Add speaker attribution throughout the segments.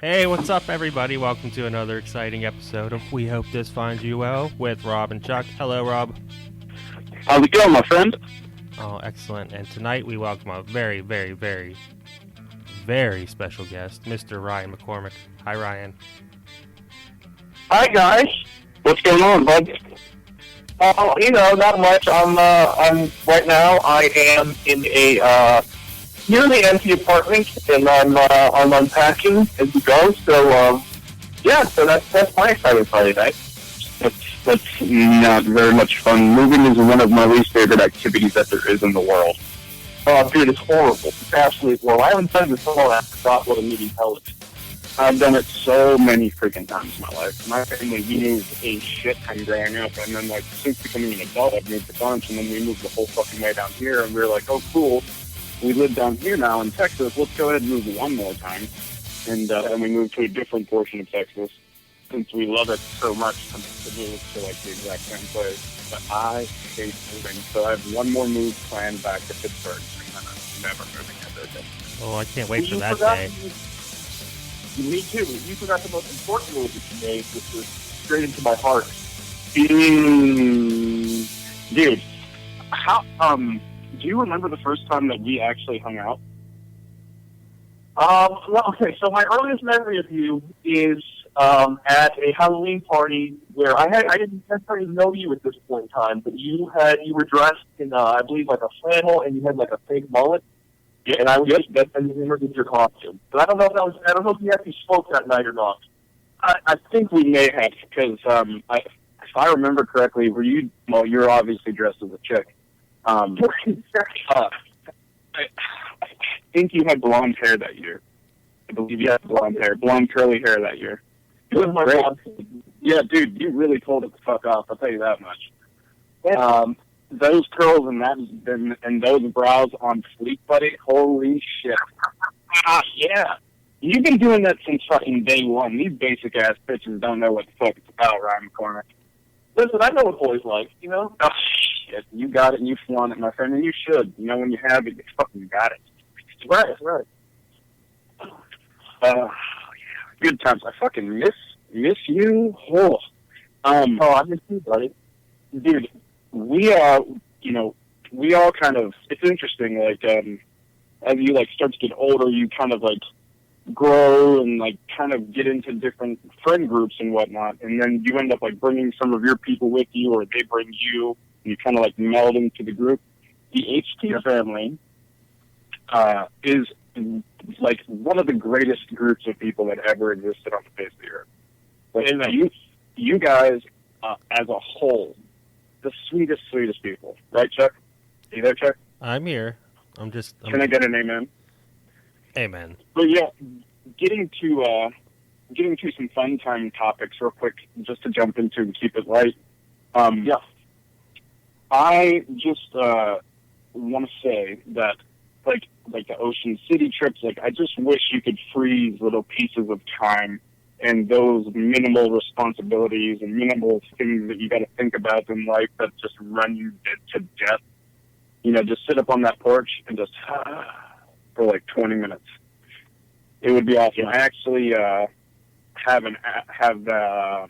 Speaker 1: Hey, what's up, everybody? Welcome to another exciting episode of We Hope This Finds You Well with Rob and Chuck. Hello, Rob.
Speaker 2: How's it going, my friend?
Speaker 1: Oh, excellent. And tonight we welcome a very, very, very, very special guest, Mr. Ryan McCormick. Hi, Ryan.
Speaker 2: Hi, guys. What's going on, bud? Not much. I'm right now. I am in a nearly empty apartment, and I'm unpacking as we go. So, so that's my exciting Friday night. That's not very much fun. Moving is one of my least favorite activities that there is in the world. Oh, dude, it's horrible. It's absolutely horrible. I haven't done this long after I forgot what a moving television. I've done it so many freaking times in my life. My family, we moved a shit ton growing up, and then, since becoming an adult, I've moved a bunch, and then we moved the whole fucking way down here, and we were like, oh, cool. We live down here now in Texas. Let's go ahead and move one more time. And we moved to a different portion of Texas, since we love it so much to move to, the exact same place. But I hate moving, so I have one more move planned back to Pittsburgh, and then I'm never moving ever again.
Speaker 1: Oh, I can't wait for that day.
Speaker 3: Me too. You forgot the most important move that you made, which was straight into my heart.
Speaker 2: Dude, how, do you remember the first time that we actually hung out?
Speaker 3: Okay, so my earliest memory of you is at a Halloween party where I didn't necessarily know you at this point in time, but you were dressed in, I believe, like a flannel, and you had like a fake mullet.
Speaker 2: Yeah,
Speaker 3: and I was just remembered your costume. But I don't know if you actually spoke that night or not.
Speaker 2: I think we may have, because if I remember correctly, you're obviously dressed as a chick. I think you had blonde hair that year. I believe you had blonde curly hair that year.
Speaker 3: It was my mom.
Speaker 2: Yeah, dude, you really pulled it the fuck off. I'll tell you that much. Yeah. Those curls and those brows on fleek, buddy. Holy shit. Yeah. You've been doing that since fucking day one. These basic ass bitches don't know what the fuck it's about, Ryan McCormick.
Speaker 3: Listen, I know what boys like, you know?
Speaker 2: Oh, shit. You got it and you flaunt it, my friend, and you should. You know, when you have it, you fucking got it.
Speaker 3: Right.
Speaker 2: Yeah. Good times. I fucking miss you. Oh.
Speaker 3: I miss you, buddy.
Speaker 2: Dude, we all kind of, it's interesting, as you, start to get older, you kind of, grow and, kind of get into different friend groups and whatnot, and then you end up, bringing some of your people with you, or they bring you, and you kind of, meld into the group. The HT family is, one of the greatest groups of people that ever existed on the face of the earth. You guys, as a whole, the sweetest people. Right, Chuck? Are you there, Chuck?
Speaker 1: I'm here.
Speaker 2: Can I get an amen?
Speaker 1: Amen.
Speaker 2: But yeah, getting to some fun time topics real quick, just to jump into and keep it light.
Speaker 3: Yeah.
Speaker 2: I just want to say that, the Ocean City trips, I just wish you could freeze little pieces of time and those minimal responsibilities and minimal things that you got to think about in life that just run you to death. Just sit up on that porch and just for 20 minutes. It would be awesome. I actually have the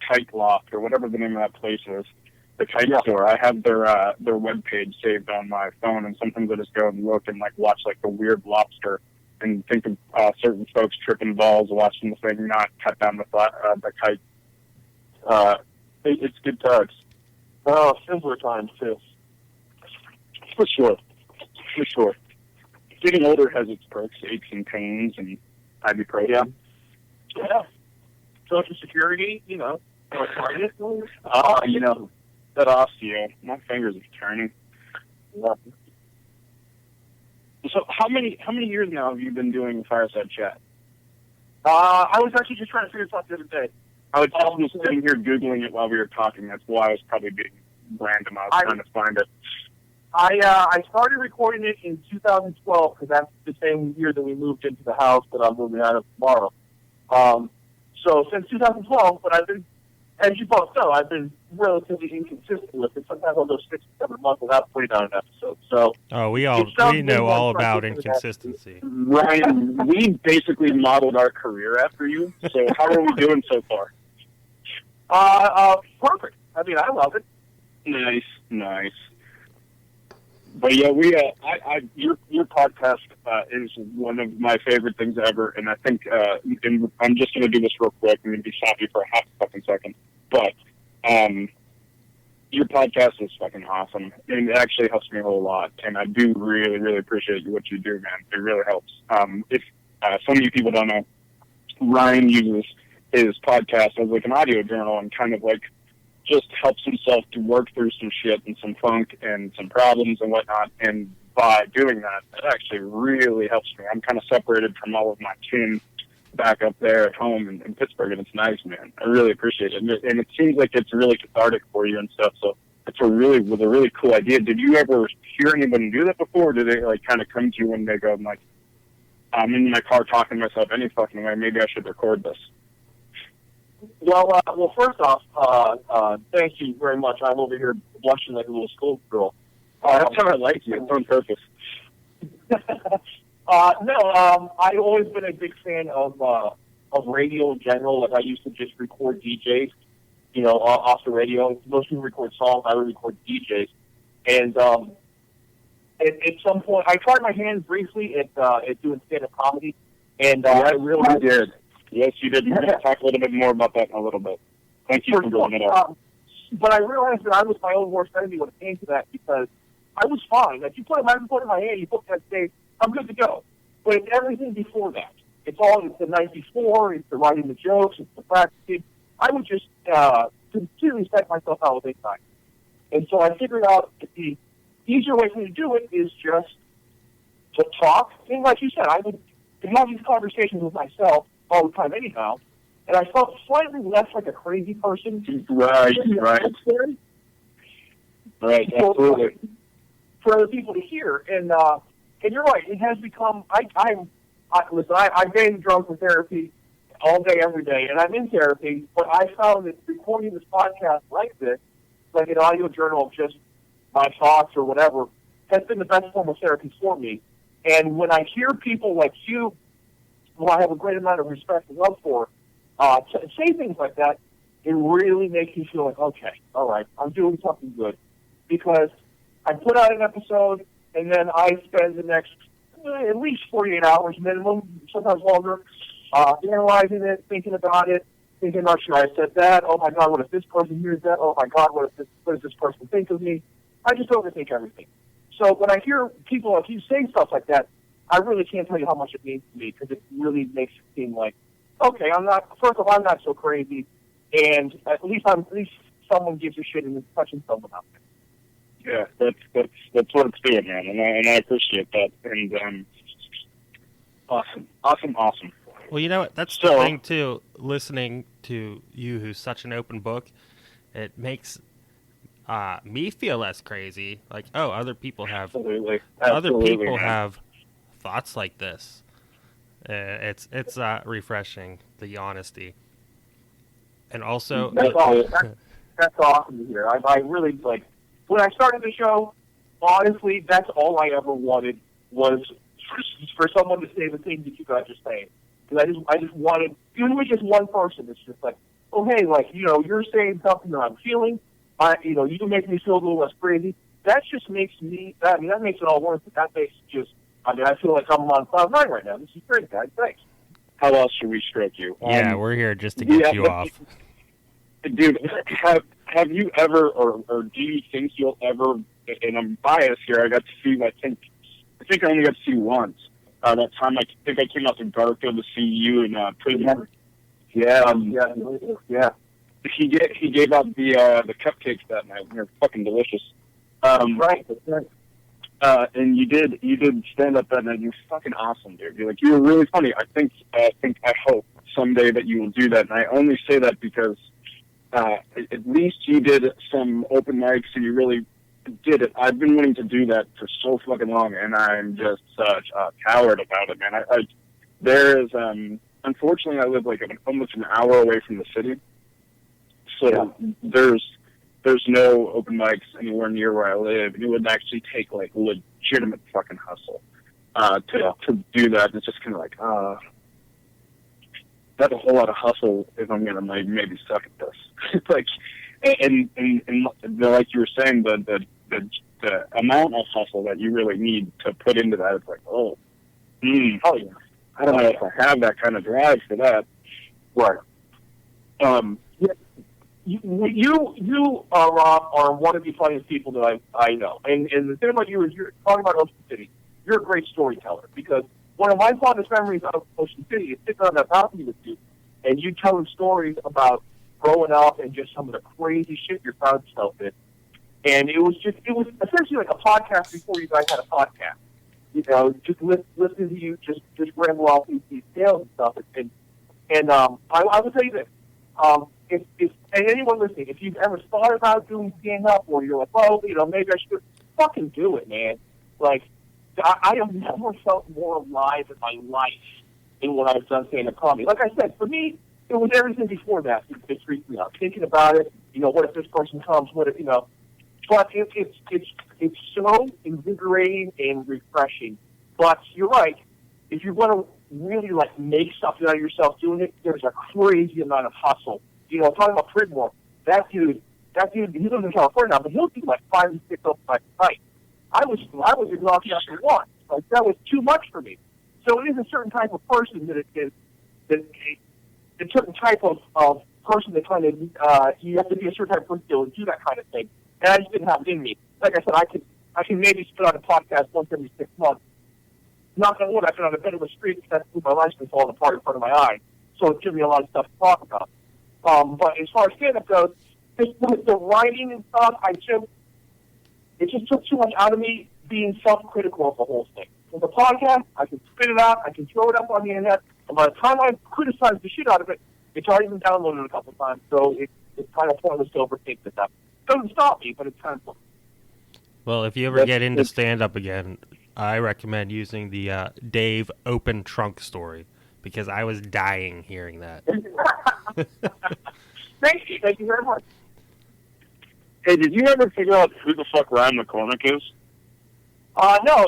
Speaker 2: Kite Loft, or whatever the name of that place is, the Kite Store. I have their webpage saved on my phone, and sometimes I just go and look and watch the weird lobster and think of certain folks tripping balls, watching the thing not cut down the kite. It's good times.
Speaker 3: Oh, simpler times too.
Speaker 2: For sure. Getting older has its perks, aches and pains, and ibuprofen.
Speaker 3: Yeah. Social Security,
Speaker 2: that osteo. My fingers are turning.
Speaker 3: Yeah.
Speaker 2: So how many years now have you been doing Fireside Chat?
Speaker 3: I was actually just trying to figure this out the other day.
Speaker 2: I was just sitting here Googling it while we were talking. That's why I was probably being random. I was trying to find it.
Speaker 3: I started recording it in 2012 because that's the same year that we moved into the house that I'm moving out of tomorrow. So since 2012, but I've been as you both know, I've been relatively inconsistent with it. Sometimes I'll go 6 or 7 months without putting out an episode. So,
Speaker 1: we know all about inconsistency.
Speaker 4: Ryan, we basically modeled our career after you. So how are we doing so far?
Speaker 3: Perfect. I mean, I love it.
Speaker 4: Nice. But yeah, your podcast is one of my favorite things ever, and I think and I'm just going to do this real quick. I'm going to be choppy for a half a fucking second, but your podcast is fucking awesome, and it actually helps me a whole lot. And I do really, really appreciate what you do, man. It really helps. If some of you people don't know, Ryan uses his podcast as like an audio journal and kind of like just helps himself to work through some shit and some funk and some problems and whatnot. And by doing that, it actually really helps me. I'm kind of separated from all of my kin back up there at home in Pittsburgh, and it's nice, man. I really appreciate it. And it seems like it's really cathartic for you and stuff. So it's a really cool idea. Did you ever hear anyone do that before? Or did they like kind of come to you when they go, like, I'm in my car talking to myself any fucking way, maybe I should record this?
Speaker 3: Well, first off, thank you very much. I'm over here blushing like a little schoolgirl.
Speaker 4: That's how I like you. It's on purpose.
Speaker 3: I've always been a big fan of radio in general. Like I used to just record DJs, off the radio. Most people record songs. I would record DJs, and at some point, I tried my hands briefly at doing stand-up comedy, and I realized
Speaker 4: you did. Yes, you did. We're going to talk a little bit more about that in a little bit. Thank you for bringing it up.
Speaker 3: But I realized that I was my own worst enemy when it came to that because I was fine. Like, you put my phone in my hand, you put me on stage, I'm good to go. But it's everything before that. It's the night before, it's the writing the jokes, it's the practicing. I would just completely set myself out with big time. And so I figured out that the easier way for me to do it is just to talk. And like you said, I would have these conversations with myself all the time anyhow, and I felt slightly less like a crazy person.
Speaker 4: Right, absolutely.
Speaker 3: For other people to hear, and you're right, it has become, listen, I've been drunk in therapy all day, every day, and I'm in therapy, but I found that recording this podcast like this, like an audio journal of just my thoughts or whatever, has been the best form of therapy for me. And when I hear people like you, who I have a great amount of respect and love for, say things like that, it really makes me feel like, okay, all right, I'm doing something good. Because I put out an episode, and then I spend the next at least 48 hours minimum, sometimes longer, analyzing it, thinking about it, thinking, oh, should I have said that? Oh, my God, what if this person hears that? Oh, my God, what does this person think of me? I just overthink everything. So when I hear people like you saying stuff like that, I really can't tell you how much it means to me because it really makes it seem like, okay, I'm not so crazy, and at least someone gives a shit and is touching someone out there.
Speaker 4: Yeah, that's what it's doing, man, and I appreciate that. And awesome.
Speaker 1: Well, you know what? That's the thing too. Listening to you, who's such an open book, it makes me feel less crazy. Like, oh, other people have have thoughts like this. It's refreshing, the honesty, and also
Speaker 3: that's awesome to hear. I really like when I started the show. Honestly, that's all I ever wanted was for someone to say the things that you guys are saying. Because I just wanted, even with just one person, it's just like, oh hey, like you're saying something that I'm feeling. You can make me feel a little less crazy. That just makes me. That makes it all worth it. That makes just. I feel like I'm on cloud nine right now. This is great, guys. Thanks.
Speaker 4: How else should we stroke you?
Speaker 1: Yeah, we're here just to get you off.
Speaker 4: Dude, have you ever, or do you think you'll ever, and I'm biased here, I got to see, I think I only got to see you once. That time I think I came out to Garfield to see you in prison.
Speaker 3: Yeah.
Speaker 4: He gave out the cupcakes that night. They're fucking delicious.
Speaker 3: Right, that's right.
Speaker 4: And you did stand up that night. You're fucking awesome, dude. You were really funny. I hope someday that you will do that. And I only say that because at least you did some open mics and you really did it. I've been wanting to do that for so fucking long, and I'm just such a coward about it, man. There is unfortunately I live like almost an hour away from the city, So there's no open mics anywhere near where I live, and it would actually take like legitimate fucking hustle to do that. It's just kind of like that's a whole lot of hustle if I'm gonna maybe suck at this. It's like, and like you were saying, the amount of hustle that you really need to put into that, it's like, oh yeah, I don't know if I have that kind of drive for that.
Speaker 3: Right. You are one of the funniest people that I know. And the thing about you is you're talking about Ocean City. You're a great storyteller, because one of my fondest memories of Ocean City is sitting on that balcony with you and you telling stories about growing up and just some of the crazy shit you found yourself in. And it was essentially like a podcast before you guys had a podcast. You know, just listening to you just ramble off these tales and stuff. And I would tell you this. If anyone listening, if you've ever thought about doing stand-up, or you're like, oh, you know, maybe I should, fucking do it, man. Like, I have never felt more alive in my life than when I've done stand-up comedy. Like I said, for me, it was everything before that that freaked me out. Thinking about it, you know, what if this person comes, what if, you know. But it's so invigorating and refreshing. But you're right. If you want to really, like, make something out of yourself doing it, there's a crazy amount of hustle. You know, talking about Pridmore, that dude, he lives in California now, but he'll do like 5 and 6 open mics a night. I was exhausted after one. Like, that was too much for me. So it is a certain type of person that a certain type of person that kind of you have to be a certain type of person to do that kind of thing. And I just didn't have it in me. Like I said, I can maybe spit out a podcast once every 6 months. Knock on wood, I've been on a bit of a streak because my life's been falling apart in front of my eye. So it's given me a lot of stuff to talk about. But as far as stand-up goes, with the writing and stuff, it just took too much out of me being self-critical of the whole thing. With the podcast, I can spit it out, I can throw it up on the internet, and by the time I criticize the shit out of it, it's already been downloaded a couple of times, so it's kind of pointless to overtake this stuff. It doesn't stop me, but it's kind of fun.
Speaker 1: Well, if you ever get into stand-up again, I recommend using the Dave open trunk story, because I was dying hearing that.
Speaker 3: Thank you very much.
Speaker 4: Hey, did you ever figure out who the fuck Ryan McCormick is?
Speaker 3: No.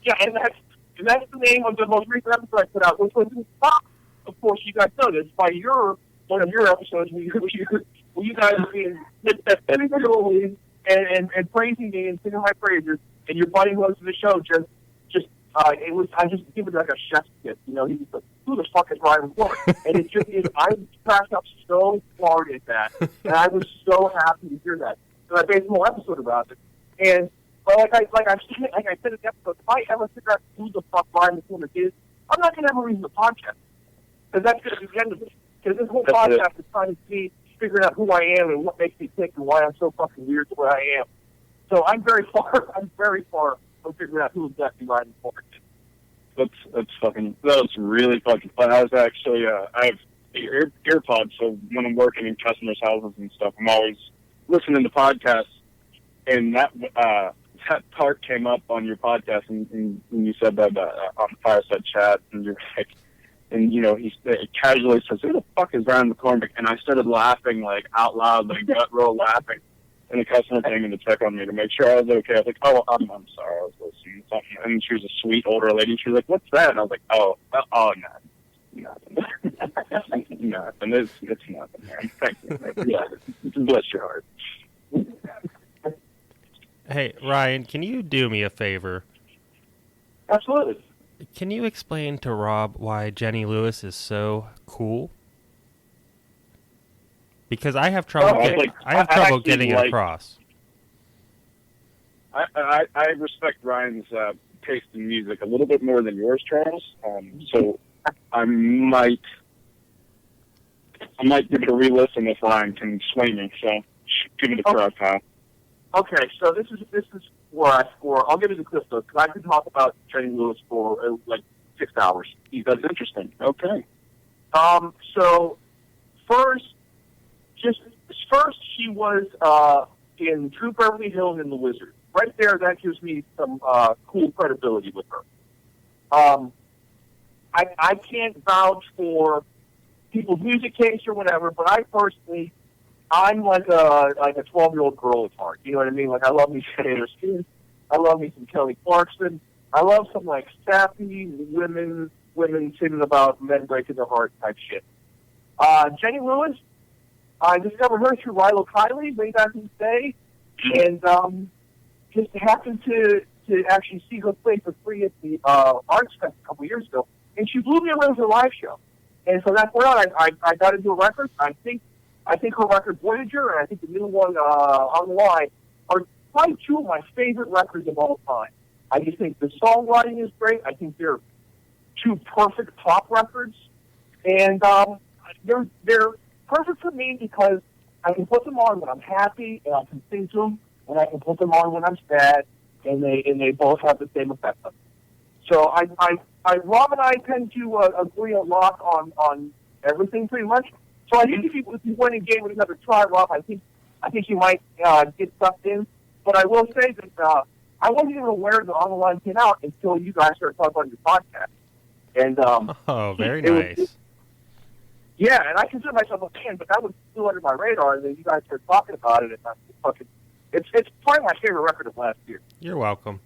Speaker 3: Yeah, and that's the name of the most recent episode I put out, which was of course, you guys know this by one of your episodes where you guys are being individually and praising me and singing my praises, and your buddy who hosts the show I just give it like a chef's kiss. You know, he's like, who the fuck is Ryan McCormick? And it just is, I cracked up so hard at that, and I was so happy to hear that. So I made a whole episode about it. And, but like I said in the episode, if I ever figure out who the fuck Ryan McCormick is, I'm not going to have a reason to podcast. Because that's going to be the end of it. Because this whole podcast is trying to see, figuring out who I am and what makes me tick and why I'm so fucking weird the way I am. So I'm very far from figuring out who exactly Ryan McCormick is.
Speaker 4: That's really fucking fun. I was actually, I have earpods, so when I'm working in customers' houses and stuff, I'm always listening to podcasts, and that part came up on your podcast, and you said that on Fireside Chat, and you're like, and you know, he casually says, who the fuck is Ryan McCormick? And I started laughing, like, out loud, like, gut roll laughing. And the customer came in to check on me to make sure I was okay. I was like, oh, I'm sorry, I was listening to something. And she was a sweet older lady. She was like, what's that? And I was like, oh, nothing. Nothing. It's nothing, man. Thank you. Yeah, bless your heart.
Speaker 1: Hey, Ryan, can you do me a favor?
Speaker 3: Absolutely.
Speaker 1: Can you explain to Rob why Jenny Lewis is so cool? Because I have trouble getting it across.
Speaker 4: I respect Ryan's taste in music a little bit more than yours, Charles. So I might give it a re-listen if Ryan can sway me. So give it a try, pal.
Speaker 3: Okay, so this is where I score. I'll give you the clip notes because I could talk about Jenny Lewis for like 6 hours.
Speaker 4: That's interesting. Okay.
Speaker 3: So first, she was in True Beverly Hills and The Wizard. Right there, that gives me some cool credibility with her. I can't vouch for people's music taste or whatever, but I personally, I'm like a 12-year-old girl at heart. You know what I mean? Like, I love me some Taylor Swift. I love me some Kelly Clarkson. I love some, like, sappy women singing about men breaking their heart type shit. Jenny Lewis, I discovered her through Rilo Kiley way back in the day, and just happened to actually see her play for free at the Arts Fest a couple years ago, and she blew me away with her live show. And so that's where I got into a record. I think her record Voyager and I think the new one On the Line are probably two of my favorite records of all time. I just think the songwriting is great. I think they're two perfect pop records, and they're perfect for me because I can put them on when I'm happy and I can sing to them, and I can put them on when I'm sad, and they both have the same effect on me. So Rob and I tend to agree a lot on everything pretty much. So I think if you went and gave it another try, Rob, I think you might get sucked in. But I will say that I wasn't even aware that On the Line came out until you guys started talking about your podcast. And
Speaker 1: very nice.
Speaker 3: Yeah, and I consider myself a fan, but that was still under my radar. And then you guys started talking about it, and it's probably my favorite record of last year.
Speaker 1: You're welcome.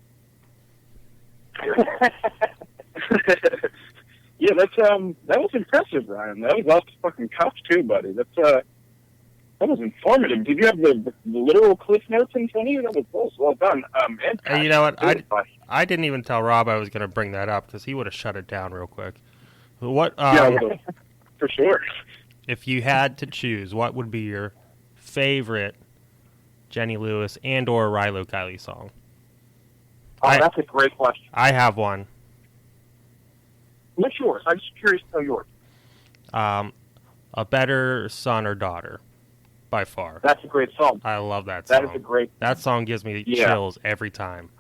Speaker 4: Yeah, that was impressive, Ryan. That was off the fucking cuff too, buddy. That was informative. Did you have the literal cliff notes in front of you? That was well done.
Speaker 1: And you know what? I didn't even tell Rob I was going to bring that up because he would have shut it down real quick. What?
Speaker 4: For sure.
Speaker 1: If you had to choose, what would be your favorite Jenny Lewis and/or Rilo Kiley song?
Speaker 3: That's a great question.
Speaker 1: I have one.
Speaker 3: What's yours? I'm just curious to know yours.
Speaker 1: A Better Son or Daughter, by far.
Speaker 3: That's a great song.
Speaker 1: I love that song.
Speaker 3: That is a great.
Speaker 1: That song gives me chills every time.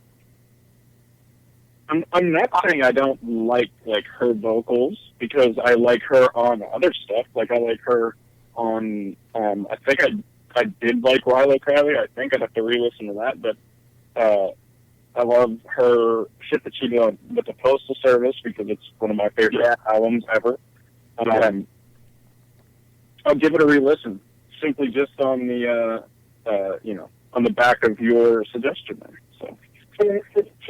Speaker 4: I'm not saying I don't like her vocals because I like her on other stuff. Like I like her on. I think I did like Rilo Kiley. I think I'd have to re-listen to that, but I love her shit that she did with the Postal Service because it's one of my favorite albums ever. I'll give it a re-listen simply just on the on the back of your suggestion there. So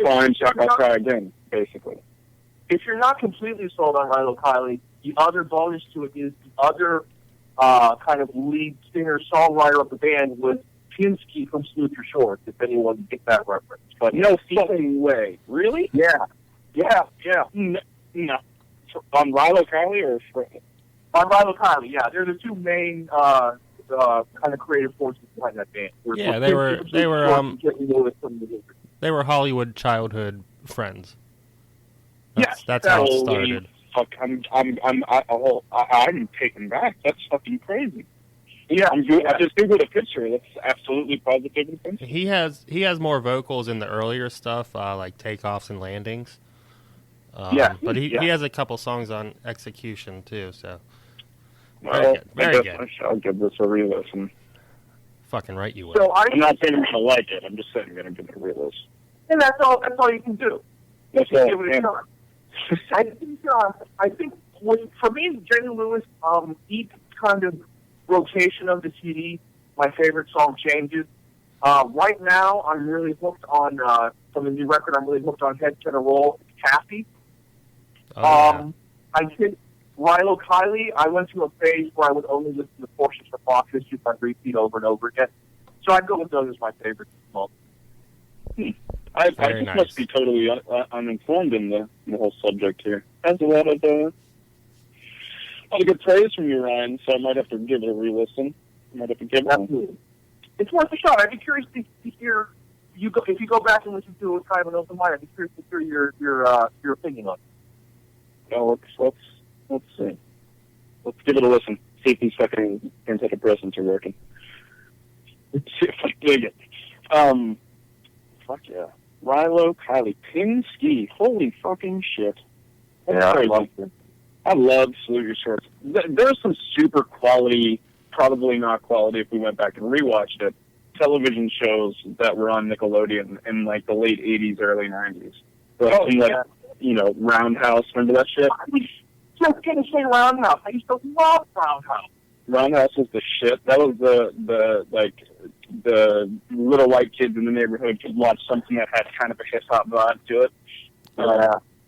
Speaker 4: fine, I'll try again. Basically,
Speaker 3: if you're not completely sold on Rilo Kiley, the other bonus to it is the other kind of lead singer songwriter of the band was Pinsky from Salute Your Shorts, if anyone gets that reference. But
Speaker 4: no fucking way. Really?
Speaker 3: Yeah.
Speaker 4: No. On Rilo Kiley or
Speaker 3: on Rilo Kiley? Yeah, they're the two main kind of creative forces behind that band.
Speaker 1: Yeah, they were Hollywood childhood friends. That's how it started.
Speaker 4: Fuck, I'm taken back. That's fucking crazy.
Speaker 3: Yeah,
Speaker 4: I just googled a picture. That's absolutely positive.
Speaker 1: He has more vocals in the earlier stuff, like Takeoffs and Landings. But he has a couple songs on Execution too. So very good.
Speaker 4: I'll give this a re-listen.
Speaker 1: Fucking right, you will.
Speaker 3: So
Speaker 4: I'm not saying I'm gonna like it. I'm just saying I'm gonna give it a re-listen.
Speaker 3: And that's all you can do.
Speaker 4: That's all.
Speaker 3: Give it a try. I think for me, Jenny Lewis, each kind of rotation of the CD, my favorite song changes. Right now, I'm really hooked on, from the new record, I'm really hooked on Head, Center, Roll, Kathy. I think Rilo Kiley, I went through a phase where I would only listen to portions of Foxes just on repeat over and over again. So I'd go with those as my favorite.
Speaker 4: I just must be totally uninformed in the whole subject here. That's a lot of good praise from you, Ryan, so I might have to give it a re-listen.
Speaker 3: It's worth a shot. I'd be curious to hear if you go back and listen to it with kind of an open mind. I'd be curious to hear your opinion on it.
Speaker 4: Well, let's see. Let's give it a listen. See if these fucking antidepressants are working. Let's see if I dig it. Fuck yeah. Rilo Kiley. Pinsky. Holy fucking shit. That's crazy. I love Salute Your Shorts. There's some super quality, probably not quality if we went back and rewatched it, television shows that were on Nickelodeon in like the late 80s, early 90s. Roundhouse, remember that shit?
Speaker 3: just gonna say Roundhouse. I used to love Roundhouse.
Speaker 4: Roundhouse was the shit. That was the little white kids in the neighborhood could watch something that had kind of a hip hop vibe to it.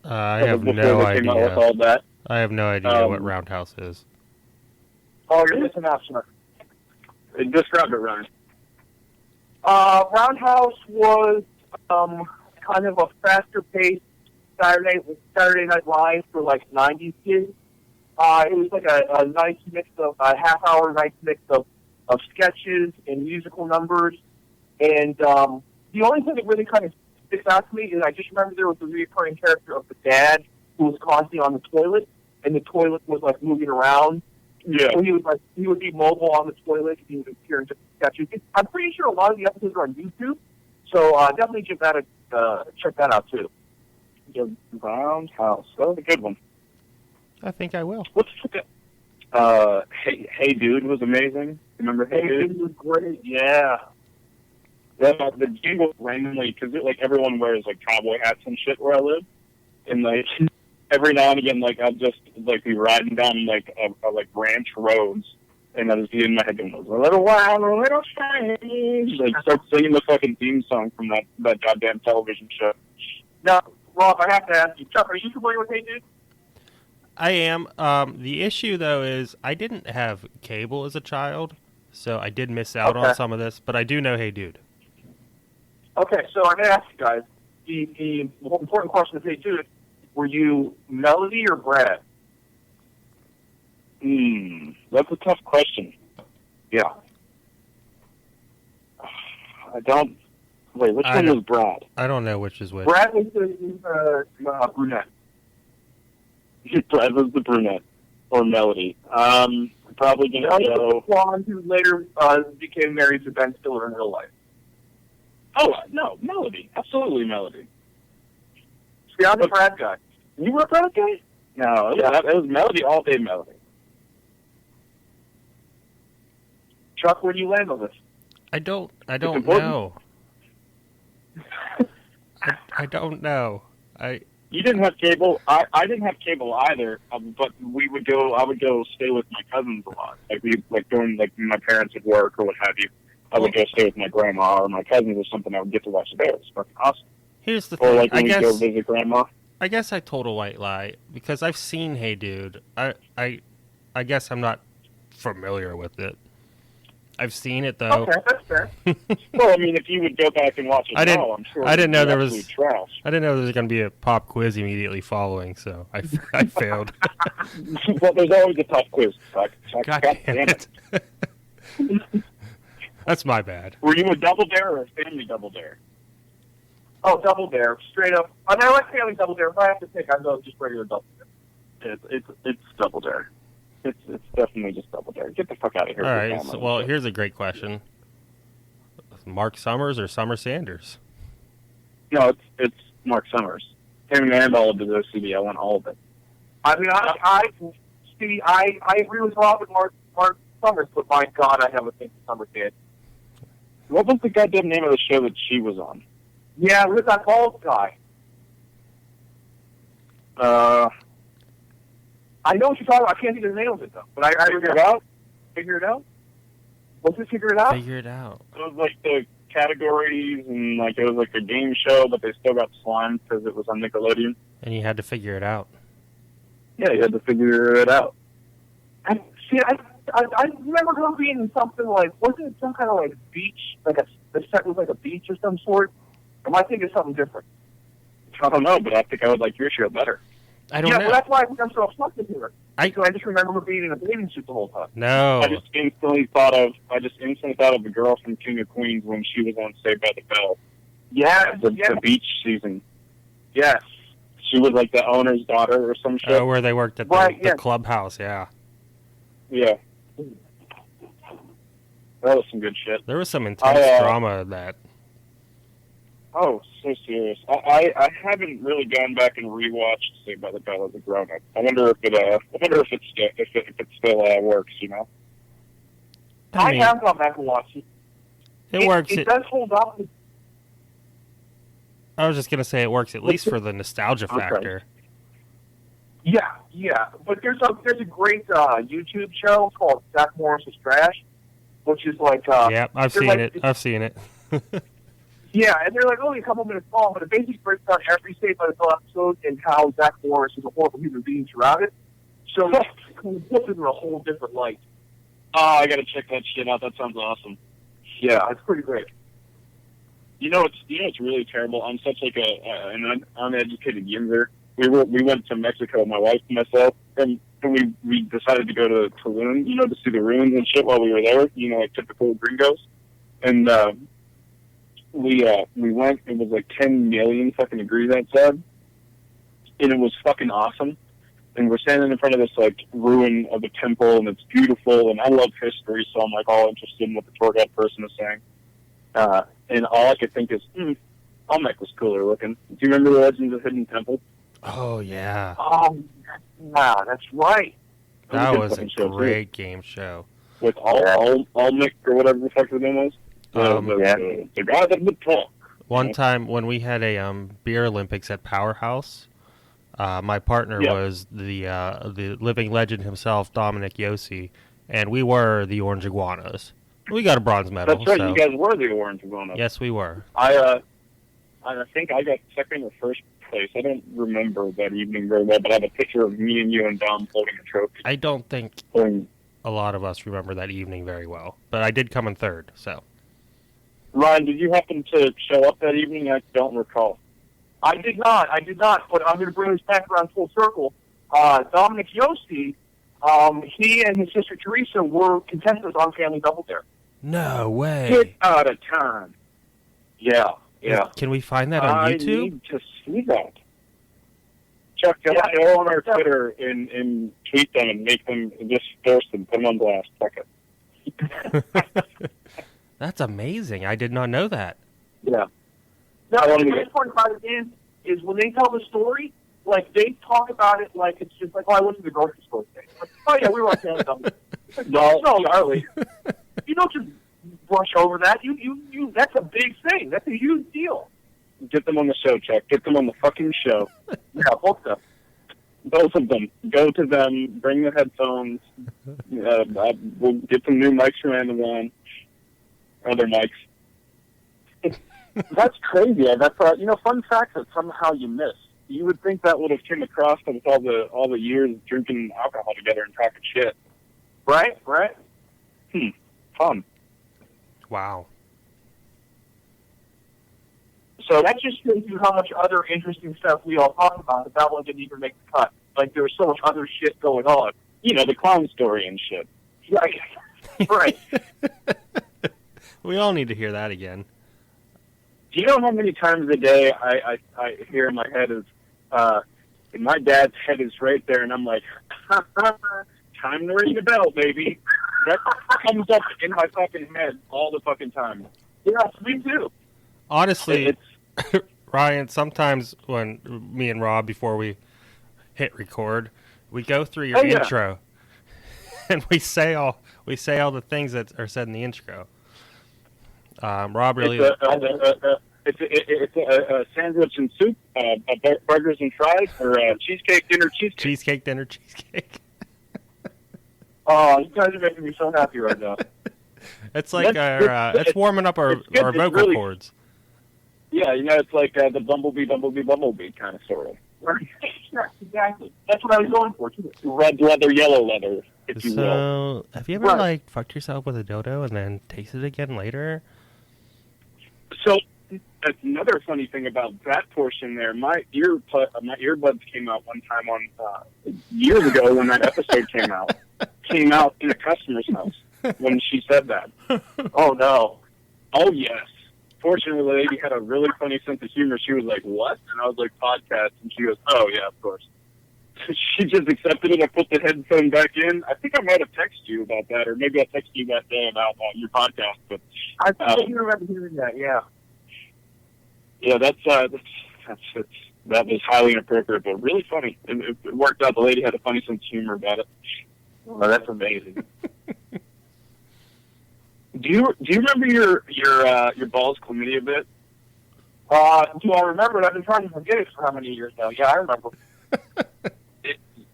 Speaker 1: I have no idea.
Speaker 4: All that.
Speaker 1: I have no idea what Roundhouse is.
Speaker 3: Oh, you're missing out, sir.
Speaker 4: Describe it, Ryan.
Speaker 3: Roundhouse was kind of a faster-paced Saturday Night Live for like 90s kids. It was like a nice mix of a half-hour nice mix of sketches and musical numbers. And the only thing that really kind of sticks out to me is I just remember there was a recurring character of the dad who was constantly on the toilet, and the toilet was like moving around.
Speaker 4: Yeah.
Speaker 3: So he would be mobile on the toilet. He would appear in different sketches. I'm pretty sure a lot of the episodes are on YouTube, so definitely check that out too.
Speaker 4: Roundhouse. That was a good one.
Speaker 1: I think I will.
Speaker 4: What's Hey Dude was amazing. Remember Hey Dude?
Speaker 3: Dude was great. Yeah.
Speaker 4: The jingle randomly, because like everyone wears like cowboy hats and shit where I live, and like every now and again, like I'll just like be riding down like a like ranch roads, and I'll just be in my head going, "A little while, a little strange," like start singing the fucking theme song from that goddamn television show.
Speaker 3: Now, Rob, I have to ask you, Chuck, are you familiar with Hey Dude?
Speaker 1: I am. The issue, though, is I didn't have cable as a child, so I did miss out on some of this, but I do know Hey Dude.
Speaker 3: Okay, so I'm going to ask you guys, the important question is, Hey Dude, were you Melody or Brad?
Speaker 4: That's a tough question.
Speaker 3: Yeah.
Speaker 4: I don't... Wait, which one was Brad?
Speaker 1: I don't know which is which.
Speaker 3: Brad was the brunette.
Speaker 4: Brad was the brunette. Or Melody. Probably going to go...
Speaker 3: Blonde who later became married to Ben Stiller in real life.
Speaker 4: Oh, no, Melody. Absolutely Melody.
Speaker 3: See, I'm the Brad guy.
Speaker 4: You were a Brad guy? No, it was Melody, all day Melody.
Speaker 3: Chuck, where do you land on this?
Speaker 1: I don't know. I don't know.
Speaker 4: You didn't have cable. I didn't have cable either. But I would go stay with my cousins a lot. During my parents would work or what have you. I would go stay with my grandma or my cousins or something. I would get to watch it. It was fucking awesome.
Speaker 1: Here's the thing.
Speaker 4: Or when we go visit grandma.
Speaker 1: I guess I told a white lie because I've seen Hey Dude. I guess I'm not familiar with it. I've seen it though.
Speaker 3: Okay, that's fair.
Speaker 4: Well, I mean, if you would go back and watch it I'm sure.
Speaker 1: I didn't know there was
Speaker 4: trash.
Speaker 1: I didn't know there was going to be a pop quiz immediately following, so I failed.
Speaker 4: Well, there's always a pop quiz.
Speaker 1: God damn it. That's my bad.
Speaker 4: Were you a Double Dare or a Family Double Dare?
Speaker 3: Oh, Double Dare, straight up. I mean, I like Family Double Dare. If I have to pick, I'd go just regular Double Dare.
Speaker 4: It's Double Dare. It's definitely just Double Dare. Get the fuck out of here.
Speaker 1: All right. Well, here's a great question: Mark Summers or Summer Sanders?
Speaker 4: No, it's Mark Summers. Him and all of the OCD. I want all of it.
Speaker 3: I mean, I agree with Rob and Mark Summers, but my God, I have a thing for Summer Sanders.
Speaker 4: What was the goddamn name of the show that she was on?
Speaker 3: Yeah, with that bald guy. I know what you're talking about. I can't think of the name of it, though. But I figure it out. Figure it out? What's it, Figure It Out?
Speaker 1: Figure It Out.
Speaker 4: It was like the categories, and like it was like a game show, but they still got slimed because it was on Nickelodeon.
Speaker 1: And you had to figure it out.
Speaker 4: Yeah, you had to figure it out.
Speaker 3: I remember her being in something like, wasn't it some kind of like beach, the set was like a beach or some sort? Or am I thinking of something different?
Speaker 4: I don't know, but I think I would like your show better.
Speaker 1: I don't know.
Speaker 3: Yeah, well, that's why I think I'm so obsessed with her.
Speaker 1: I
Speaker 3: just remember her being in a bathing suit the whole time.
Speaker 1: No.
Speaker 4: I just instantly thought of the girl from King of Queens when she was on Saved by the Bell.
Speaker 3: Yeah,
Speaker 4: The beach season.
Speaker 3: Yes.
Speaker 4: She was like the owner's daughter or some shit.
Speaker 1: Oh, where they worked at the clubhouse, yeah.
Speaker 4: Yeah. That was some good shit.
Speaker 1: There was some intense drama in that.
Speaker 4: Oh, so serious. I haven't really gone back and rewatched Saved by the Bell as a grown up. I wonder if it still works. You know.
Speaker 3: I have gone back and watched it.
Speaker 1: It works.
Speaker 3: It does hold up.
Speaker 1: I was just gonna say it works at least for the nostalgia factor.
Speaker 3: Yeah. But there's a great YouTube show called Zach Morris's Trash, which is like
Speaker 1: yeah, I've seen it.
Speaker 3: Yeah, and they're like only a couple minutes long, but it basically breaks down every Saved by the Bell episode and how Zach Morris is a horrible human being throughout it. So it kind of puts it in a whole different light.
Speaker 4: Oh, I gotta check that shit out. That sounds awesome.
Speaker 3: Yeah, it's pretty great.
Speaker 4: It's really terrible. I'm such like an uneducated yinzer. We went to Mexico, my wife and myself, and we decided to go to Tulum, to see the ruins and shit while we were there, like typical gringos. And we went. It was like 10 million fucking degrees outside, and it was fucking awesome. And we're standing in front of this like ruin of a temple, and it's beautiful. And I love history, so I'm like all interested in what the tour guide person is saying. And all I could think is, Olmec was cooler looking. Do you remember the Legends of Hidden Temple?
Speaker 1: Oh yeah.
Speaker 3: Oh, yeah, that's right.
Speaker 1: That was a great game show.
Speaker 4: With Olmec or whatever the fuck his name was. The guy that would talk.
Speaker 1: One time when we had a beer Olympics at Powerhouse, my partner was the living legend himself, Dominic Yossi, and we were the Orange Iguanas. We got a bronze medal.
Speaker 4: That's right,
Speaker 1: so.
Speaker 4: You guys were the Orange Iguanas.
Speaker 1: Yes, we were.
Speaker 4: I think I got second or first place. I don't remember that evening very well, but I have a picture of me and you and Dom holding a trophy.
Speaker 1: I don't think a lot of us remember that evening very well, but I did come in third, so.
Speaker 4: Ryan, did you happen to show up that evening? I don't recall.
Speaker 3: I did not, but I'm going to bring this back around full circle. Dominic Yossi, he and his sister Teresa were contestants on Family Double Dare.
Speaker 1: No way.
Speaker 4: Get out of time. Yeah.
Speaker 1: Can we find that on YouTube?
Speaker 4: I need to see that. Chuck, go on our Twitter and tweet them and make them just thirst and put them on blast. Fuck it.
Speaker 1: That's amazing. I did not know that.
Speaker 3: Yeah. No, the great part about it is when they tell the story, like, they talk about it like it's just like, I went to the grocery store today. Like, oh, yeah, we were on Family Double Dare. No, Charlie. You don't just brush over that. You. That's a big thing. That's a huge deal.
Speaker 4: Get them on the show, Chuck. Get them on the fucking show.
Speaker 3: Yeah, both of them.
Speaker 4: Both of them. Go to them. Bring the headphones. We'll get some new mics from Amazon. Other mics. That's crazy. That's fun facts that somehow you miss. You would think that would have came across with all the years drinking alcohol together and talking shit.
Speaker 3: Right.
Speaker 4: Fun.
Speaker 1: Wow.
Speaker 3: So that just shows you how much other interesting stuff we all talk about. That one didn't even make the cut. Like, there was so much other shit going on.
Speaker 4: The clown story and shit.
Speaker 3: Right.
Speaker 1: We all need to hear that again.
Speaker 4: Do you know how many times a day I hear in my head is, my dad's head is right there, and I'm like, time to ring the bell, baby. That comes up in my fucking head all the fucking time.
Speaker 3: Yes, me too.
Speaker 1: Honestly, Ryan, sometimes when me and Rob, before we hit record, we go through your intro, and we say all the things that are said in the intro. Rob really.
Speaker 4: It's a sandwich and soup, burgers and fries, or cheesecake dinner cheesecake.
Speaker 1: Cheesecake dinner cheesecake.
Speaker 3: Oh, you guys are making me so happy right now.
Speaker 1: It's like it's warming up our vocal cords.
Speaker 4: Yeah, it's like the bumblebee kind of sort of.
Speaker 3: Yeah, exactly. That's what I was going for too.
Speaker 4: Red leather, yellow leather, if you will.
Speaker 1: So, have you ever fucked yourself with a dildo and then tasted it again later?
Speaker 4: So, that's another funny thing about that portion there. My earbuds came out one time on years ago when that episode came out. Came out in a customer's house when she said that.
Speaker 3: Oh no.
Speaker 4: Oh yes. Fortunately, the lady had a really funny sense of humor. She was like, "What?" And I was like, "Podcast." And she goes, "Oh yeah, of course." She just accepted it. I put the headphone back in. I think I might have texted you about that, or maybe I texted you that day about your podcast. But
Speaker 3: I think you remember hearing that. Yeah.
Speaker 4: Yeah, that was highly inappropriate, but really funny. It worked out. The lady had a funny sense of humor about it.
Speaker 3: Oh, that's amazing.
Speaker 4: Do you remember your balls chlamydia bit?
Speaker 3: Do I remember it? I've been trying to forget it for how many years now. Yeah, I remember.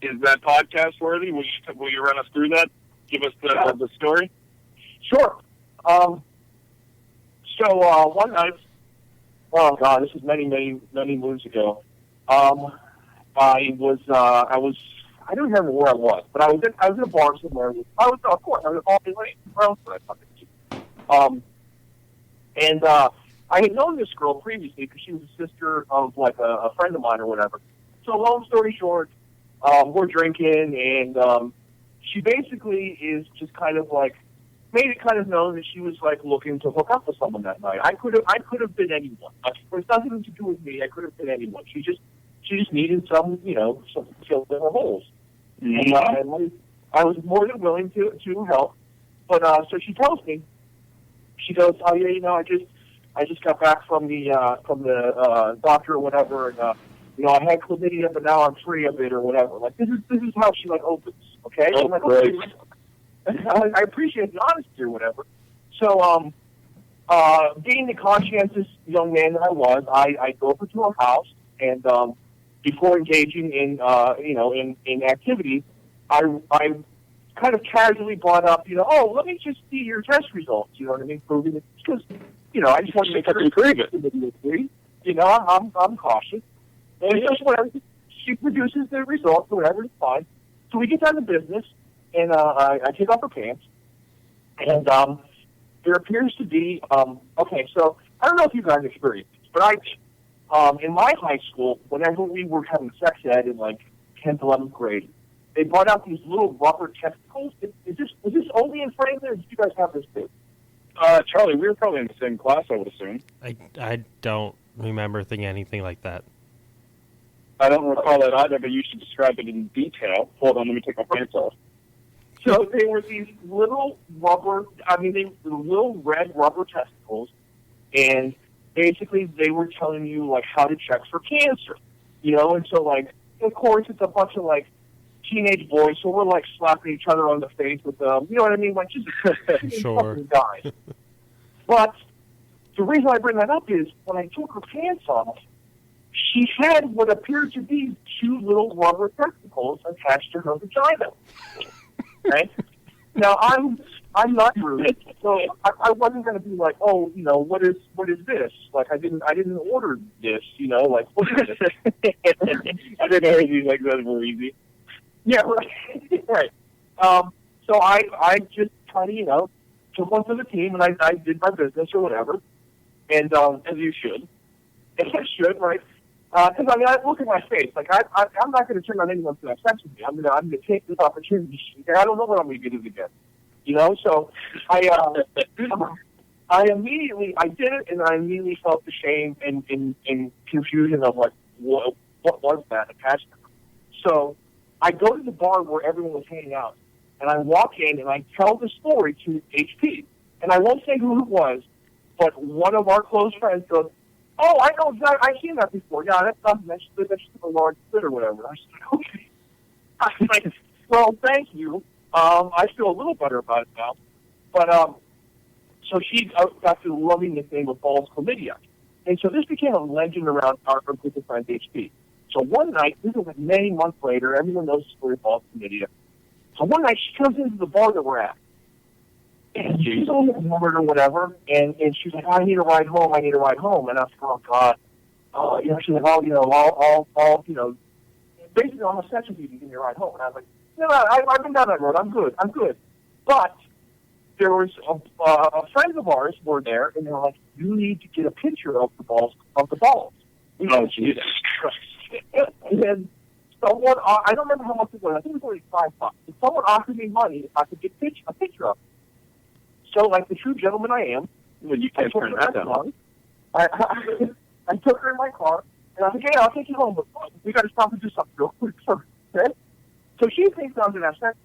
Speaker 4: Is that podcast worthy? Will you run us through that? Give us the story.
Speaker 3: Sure. One night, oh God, this is many moons ago. I don't remember where I was, but I was in a bar somewhere. I was at Holiday Lane. Where else would I fucking be? I had known this girl previously because she was a sister of like a friend of mine or whatever. So long story short, we're drinking, and she basically is just kind of like made it kind of known that she was like looking to hook up with someone that night. I could have been anyone. It was nothing to do with me. I could have been anyone. She just needed some to fill in her holes. Mm-hmm. And I was more than willing to help. But so she tells me, she goes, "Oh yeah, I just got back from the doctor or whatever, and I had chlamydia, but now I'm free of it or whatever." Like this is how she like opens. Okay,
Speaker 4: oh,
Speaker 3: I'm like,
Speaker 4: great.
Speaker 3: Okay. I appreciate the honesty or whatever. So being the conscientious young man that I was, I go over to her house, and before engaging in in activity, I kind of casually brought up, oh, let me just see your test results. You know what I mean? Proving it because I just want to make sure you prove it. I'm cautious, and it's just whatever. She produces the results or whatever. It's fine. So we get down to business, and I take off her pants, and there appears to be okay. So I don't know if you guys experienced this, but I in my high school, whenever we were having sex ed in like 10th, 11th grade, they brought out these little rubber testicles. Was this only in Franklin, or did you guys have this too?
Speaker 4: Charlie, we were probably in the same class, I would assume.
Speaker 1: I don't remember thinking anything like that.
Speaker 4: I don't recall that either, but you should describe it in detail. Hold on, let me take my pants off.
Speaker 3: So they were these little little red rubber testicles, and basically they were telling you like how to check for cancer, and so like of course it's a bunch of like teenage boys, so we're like slapping each other on the face with them, you know what I mean, like just
Speaker 1: sure.
Speaker 3: fucking guys. But the reason I bring that up is when I took her pants off, she had what appeared to be two little rubber testicles attached to her vagina. Right? Now I'm not rude, so I wasn't going to be like, oh, what is this? Like I didn't order this, like what is this?
Speaker 4: I didn't know anything like that were easy.
Speaker 3: Yeah, right. Right. So I just kind of took one for the team, and I did my business or whatever, and
Speaker 4: as you should.
Speaker 3: As I should, right? Because I look at my face. Like I'm not going to turn on anyone to have sex with me. I'm going to take this opportunity. I don't know what I'm going to get it again. So I immediately did it, and I immediately felt the shame and confusion of like what was that attachment. So I go to the bar where everyone was hanging out, and I walk in and I tell the story to HP, and I won't say who it was, but one of our close friends goes, "Oh, I know that. I've seen that before. Yeah, that's nothing. That's just a large fit or whatever." I said, "Okay." I was like, "Well, thank you. I feel a little better about it now." But so she got to loving the name of balls chlamydia, and so this became a legend around our group of friends, HP. So one night, this was like many months later. Everyone knows the story of balls chlamydia. So one night, she comes into the bar that we're at. And she's on the board or whatever, and she's like, "I need a ride home. I need a ride home." And I was like, "Oh God." She's like, "Oh, I'll basically I'm a section you to give me a ride home." And I was like, "No, I've been down that road. I'm good." But there was a friend of ours were there, and they were like, "You need to get a picture of the balls."
Speaker 4: Oh, Jesus Christ!
Speaker 3: And then someone, I don't remember how much it was. I think it was only $5. And someone offered me money if I could get a picture of it. So, like the true gentleman I am,
Speaker 4: well, you can't turn that down.
Speaker 3: I took her in my car, and I was like, "Hey, I'll take you home, but we got to stop and do something real quick first." Okay? So she thinks I'm going to have sex.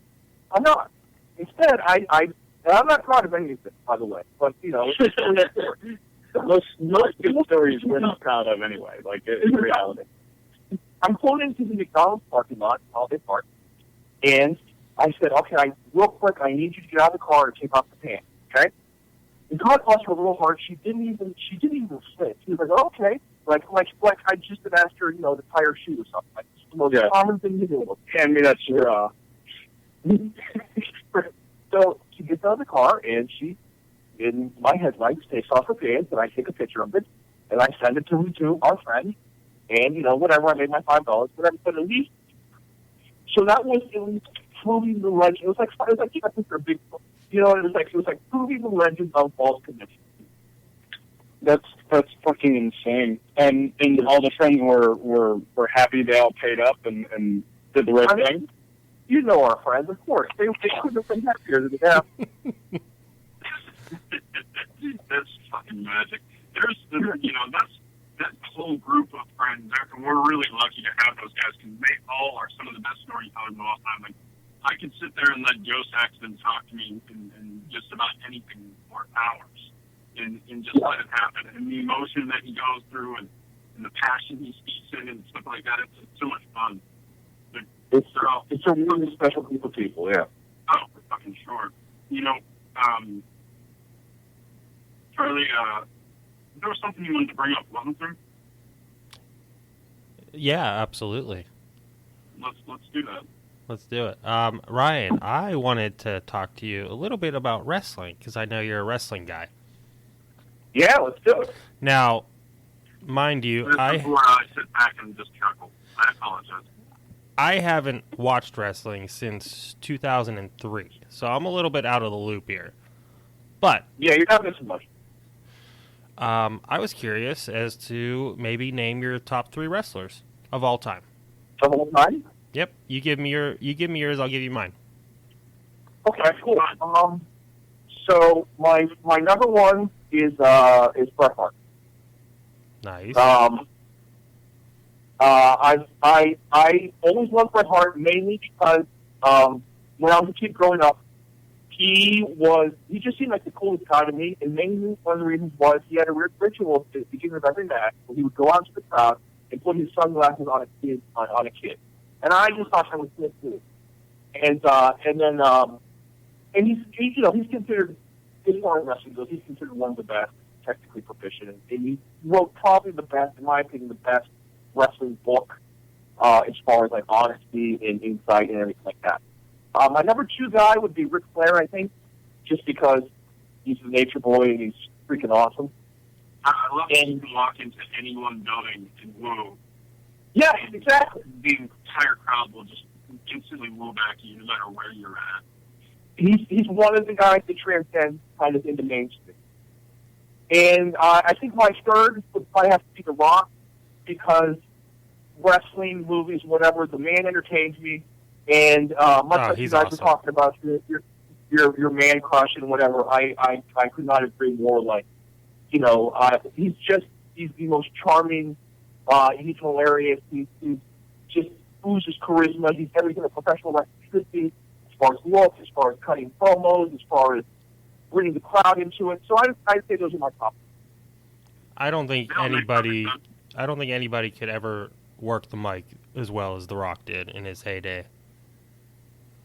Speaker 3: I'm not. Instead, and I'm not proud of any of this, by the way, but,
Speaker 4: most good stories we're not proud of anyway, like in reality.
Speaker 3: I'm pulled into the McDonald's parking lot, Holiday Park, and I said, "Okay, real quick, I need you to get out of the car and take off the pants." Okay? The car cost her a little hard. She didn't even flinch. She was like, "Oh, okay." Like I just had asked her, to tie her shoe or something. Like, the most common thing to do.
Speaker 4: Hand me that straw.
Speaker 3: So she gets out of the car, and she, in my headlights, takes off her pants, and I take a picture of it, and I send it to our friend, and, whatever, I made my $5, whatever, but at least, so that was at least proving the legend. It was like taking a picture of Bigfoot. It was like proving the legend of false conditions.
Speaker 4: That's fucking insane. And all the friends were happy. They all paid up and did the right thing.
Speaker 3: You know our friends, of course. They couldn't have been happier than that.
Speaker 5: That's fucking magic. There's that whole group of friends. We're really lucky to have those guys because they all are some of the best storytellers of all time. Like, I could sit there and let Joe Saxton talk to me in just about anything for hours and just let it happen. And the emotion that he goes through and the passion he speaks in and stuff like that, it's so much fun.
Speaker 3: It's a really special group of people, yeah.
Speaker 5: Oh, for fucking sure. Charlie, there was something you wanted to bring up, wasn't there?
Speaker 1: Yeah, absolutely.
Speaker 5: Let's do that.
Speaker 1: Let's do it. Ryan, I wanted to talk to you a little bit about wrestling because I know you're a wrestling guy.
Speaker 3: Yeah, let's do it.
Speaker 1: Now, mind you,
Speaker 5: This is where I sit back and just chuckle. I apologize.
Speaker 1: I haven't watched wrestling since 2003, so I'm a little bit out of the loop here. But
Speaker 3: yeah, you're not missing much.
Speaker 1: I was curious as to maybe name your top 3 wrestlers of all time.
Speaker 3: Of all time?
Speaker 1: Yep. You give me yours. I'll give you mine.
Speaker 3: Okay, cool. So my number one is Bret Hart.
Speaker 1: Nice.
Speaker 3: I always loved Bret Hart mainly because when I was a kid growing up, he just seemed like the coolest guy to me, and mainly one of the reasons was he had a weird ritual at the beginning of every match where he would go out to the crowd and put his sunglasses on a kid. And I just thought that was so cool. And he's considered, as far as wrestling goes, he's considered one of the best, technically proficient, and he wrote probably the best, in my opinion, the best wrestling book as far as like honesty and insight and everything like that. My number 2 guy would be Ric Flair, I think, just because he's a nature boy and he's freaking awesome.
Speaker 5: I love that you can walk into any one building and woo.
Speaker 3: Yeah, exactly.
Speaker 5: The entire crowd will just instantly woo back to you no matter where you're at.
Speaker 3: He's one of the guys that transcends kind of into mainstream. And I think my third would probably have to be The Rock, because wrestling, movies, whatever, the man entertains me. And much like you guys were talking about your man crush and whatever, I could not agree more. Like, he's the most charming. He's hilarious. He just oozes charisma. He's everything a professional wrestler should be, as far as looks, as far as cutting promos, as far as bringing the crowd into it. So I'd say those are my top.
Speaker 1: I don't think anybody could ever work the mic as well as The Rock did in his heyday.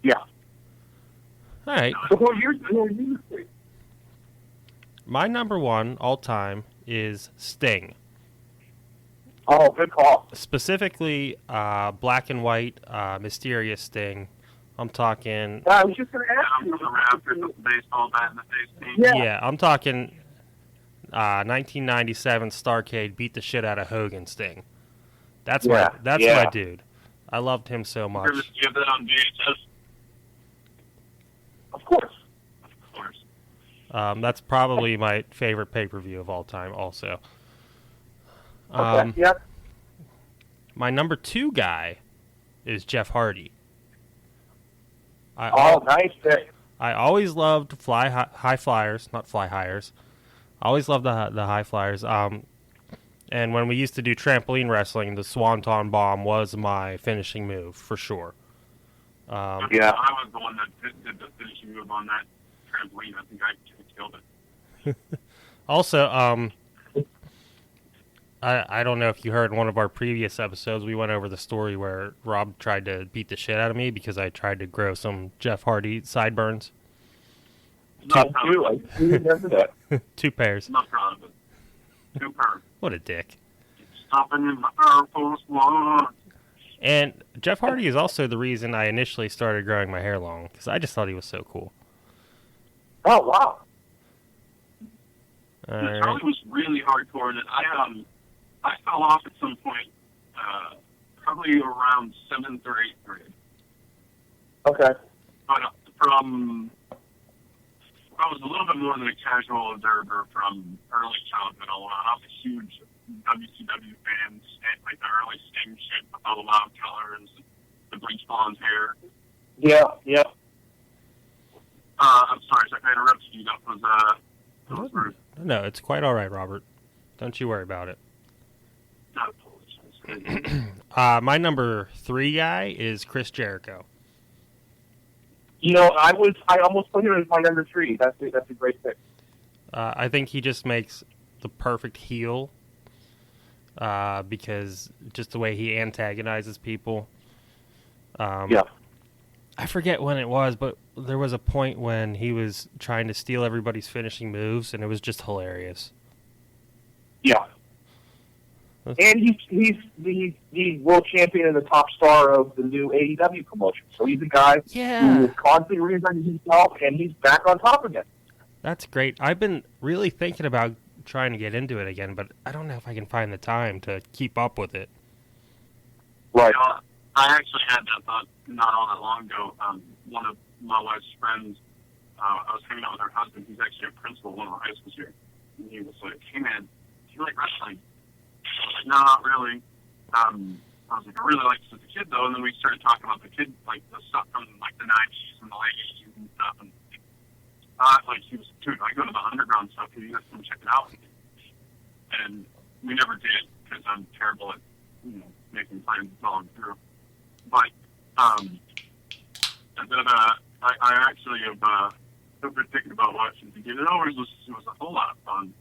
Speaker 3: Yeah.
Speaker 1: All right.
Speaker 3: So who are you?
Speaker 1: My number 1 all time is Sting.
Speaker 3: Oh, good call.
Speaker 1: Specifically, black and white, mysterious Sting. I'm talking.
Speaker 3: I was just going to ask you.
Speaker 5: The Raptors with the baseball bat in the face team.
Speaker 1: Yeah, I'm talking 1997 Starrcade beat the shit out of Hogan Sting. That's my dude. I loved him so much.
Speaker 5: You're just give that on VHS.
Speaker 3: Of course.
Speaker 1: That's probably my favorite pay-per-view of all time also.
Speaker 3: Okay, yeah.
Speaker 1: My number 2 guy is Jeff Hardy.
Speaker 3: Nice pick.
Speaker 1: I always loved high flyers, not fly highers. I always loved the high flyers. And when we used to do trampoline wrestling, the Swanton Bomb was my finishing move for sure.
Speaker 5: I was the one that did the finishing move on that trampoline. I think I killed it.
Speaker 1: Also, I don't know if you heard in one of our previous episodes, we went over the story where Rob tried to beat the shit out of me because I tried to grow some Jeff Hardy sideburns.
Speaker 3: Not you. I remember that.
Speaker 1: 2 pairs.
Speaker 5: Not proud of it. 2 pairs.
Speaker 1: What a dick.
Speaker 5: Stopping in the Air Force One.
Speaker 1: And Jeff Hardy is also the reason I initially started growing my hair long, because I just thought he was so cool.
Speaker 3: Oh, wow.
Speaker 5: Charlie was really hardcore, and I fell off at some point, probably around 7th or 8th grade.
Speaker 3: Okay.
Speaker 5: But I was a little bit more than a casual observer from early childhood on. I was a huge WCW fan, like the early Sting shit with all the loud colors, the bleach blonde hair.
Speaker 3: Yeah.
Speaker 5: I'm sorry, I interrupted you. That was rude.
Speaker 1: No, it's quite all right, Robert. Don't you worry about it.
Speaker 5: I apologize.
Speaker 1: My number 3 guy is Chris Jericho.
Speaker 3: You know, I almost put him as my number 3. That's a great pick.
Speaker 1: I think he just makes the perfect heel because just the way he antagonizes people.
Speaker 3: Yeah.
Speaker 1: I forget when it was, but there was a point when he was trying to steal everybody's finishing moves, and it was just hilarious.
Speaker 3: Yeah. And he's the world champion and the top star of the new AEW promotion. So he's a guy who is constantly reinventing himself, and he's back on top again.
Speaker 1: That's great. I've been really thinking about trying to get into it again, but I don't know if I can find the time to keep up with it.
Speaker 3: Right.
Speaker 5: I actually had that thought not all that long ago. One of my wife's friends, I was hanging out with her husband. He's actually a principal of one of the high schools here. And he was like, "Hey man, do you like wrestling?" I was like, "No, not really." I was like, "I really liked it as a kid though." And then we started talking about the kid, like the stuff from like the 90s and the late 80s and stuff. And like he was, dude, I go to the underground stuff. You guys come check it out. And we never did because I'm terrible at making plans following through. But and then I actually have been thinking about watching it again. It always was a whole lot of fun.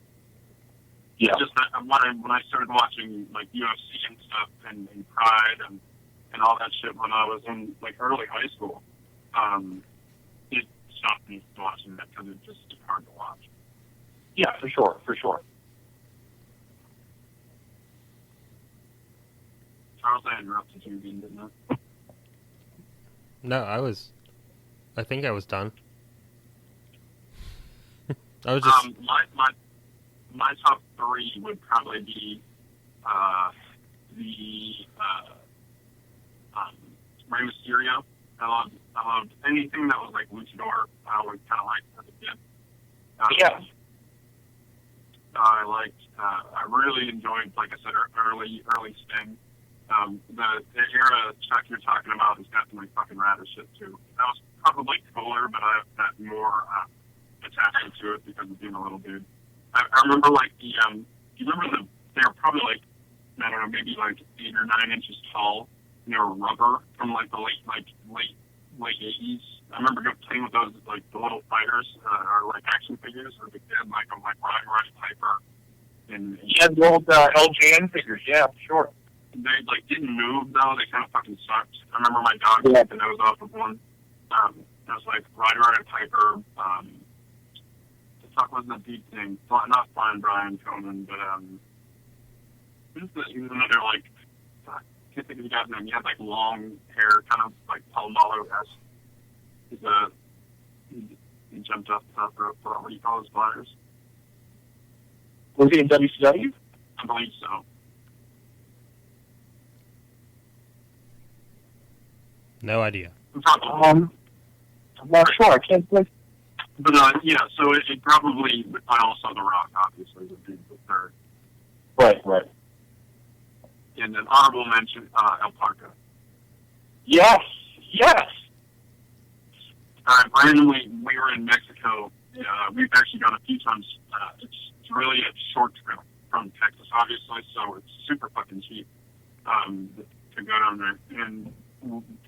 Speaker 3: Yeah.
Speaker 5: Just that when I started watching like UFC and stuff and Pride and all that shit when I was in like early high school, it stopped me from watching that because it's just hard to watch.
Speaker 3: Yeah, for sure.
Speaker 5: Charles, I interrupted you again, didn't I?
Speaker 1: No, I think I was done. I was just...
Speaker 5: My top 3 would probably be Rey Mysterio. I loved anything that was like luchador. I always kind of liked as a kid.
Speaker 3: Yeah.
Speaker 5: I really enjoyed, like I said, early Sting. The era Chuck you're talking about is definitely fucking rad as shit too. That was probably cooler, but I have that more attachment to it because of being a little dude. I remember like do you remember they were probably like, I don't know, maybe like 8 or 9 inches tall, and they were rubber from like the late 80s. I remember playing with those, like the little fighters, or like action figures, or the kid, like Roddy Piper. And
Speaker 3: yeah, the old LJN figures, yeah, sure.
Speaker 5: They like didn't move though. They kind of fucking sucked. I remember my dog took the nose off of one. It was like Roddy Piper. The fuck was the deep thing? Not Flying Brian Coleman, but he was another like. I can't think of the guy's name. He had like long hair, kind of like Palomalo-esque. He jumped off the top rope for what do you call his flyers?
Speaker 3: Was he in WCW?
Speaker 5: I believe so.
Speaker 1: No idea.
Speaker 3: I'm not sure. I can't think.
Speaker 5: But yeah, so it probably, I also The Rock, obviously, would be the third.
Speaker 3: Right.
Speaker 5: And then honorable mention, El Parca.
Speaker 3: Yes.
Speaker 5: Randomly, we were in Mexico. We've actually gone a few times. It's really a short trip from Texas, obviously, so it's super fucking cheap to go down there. And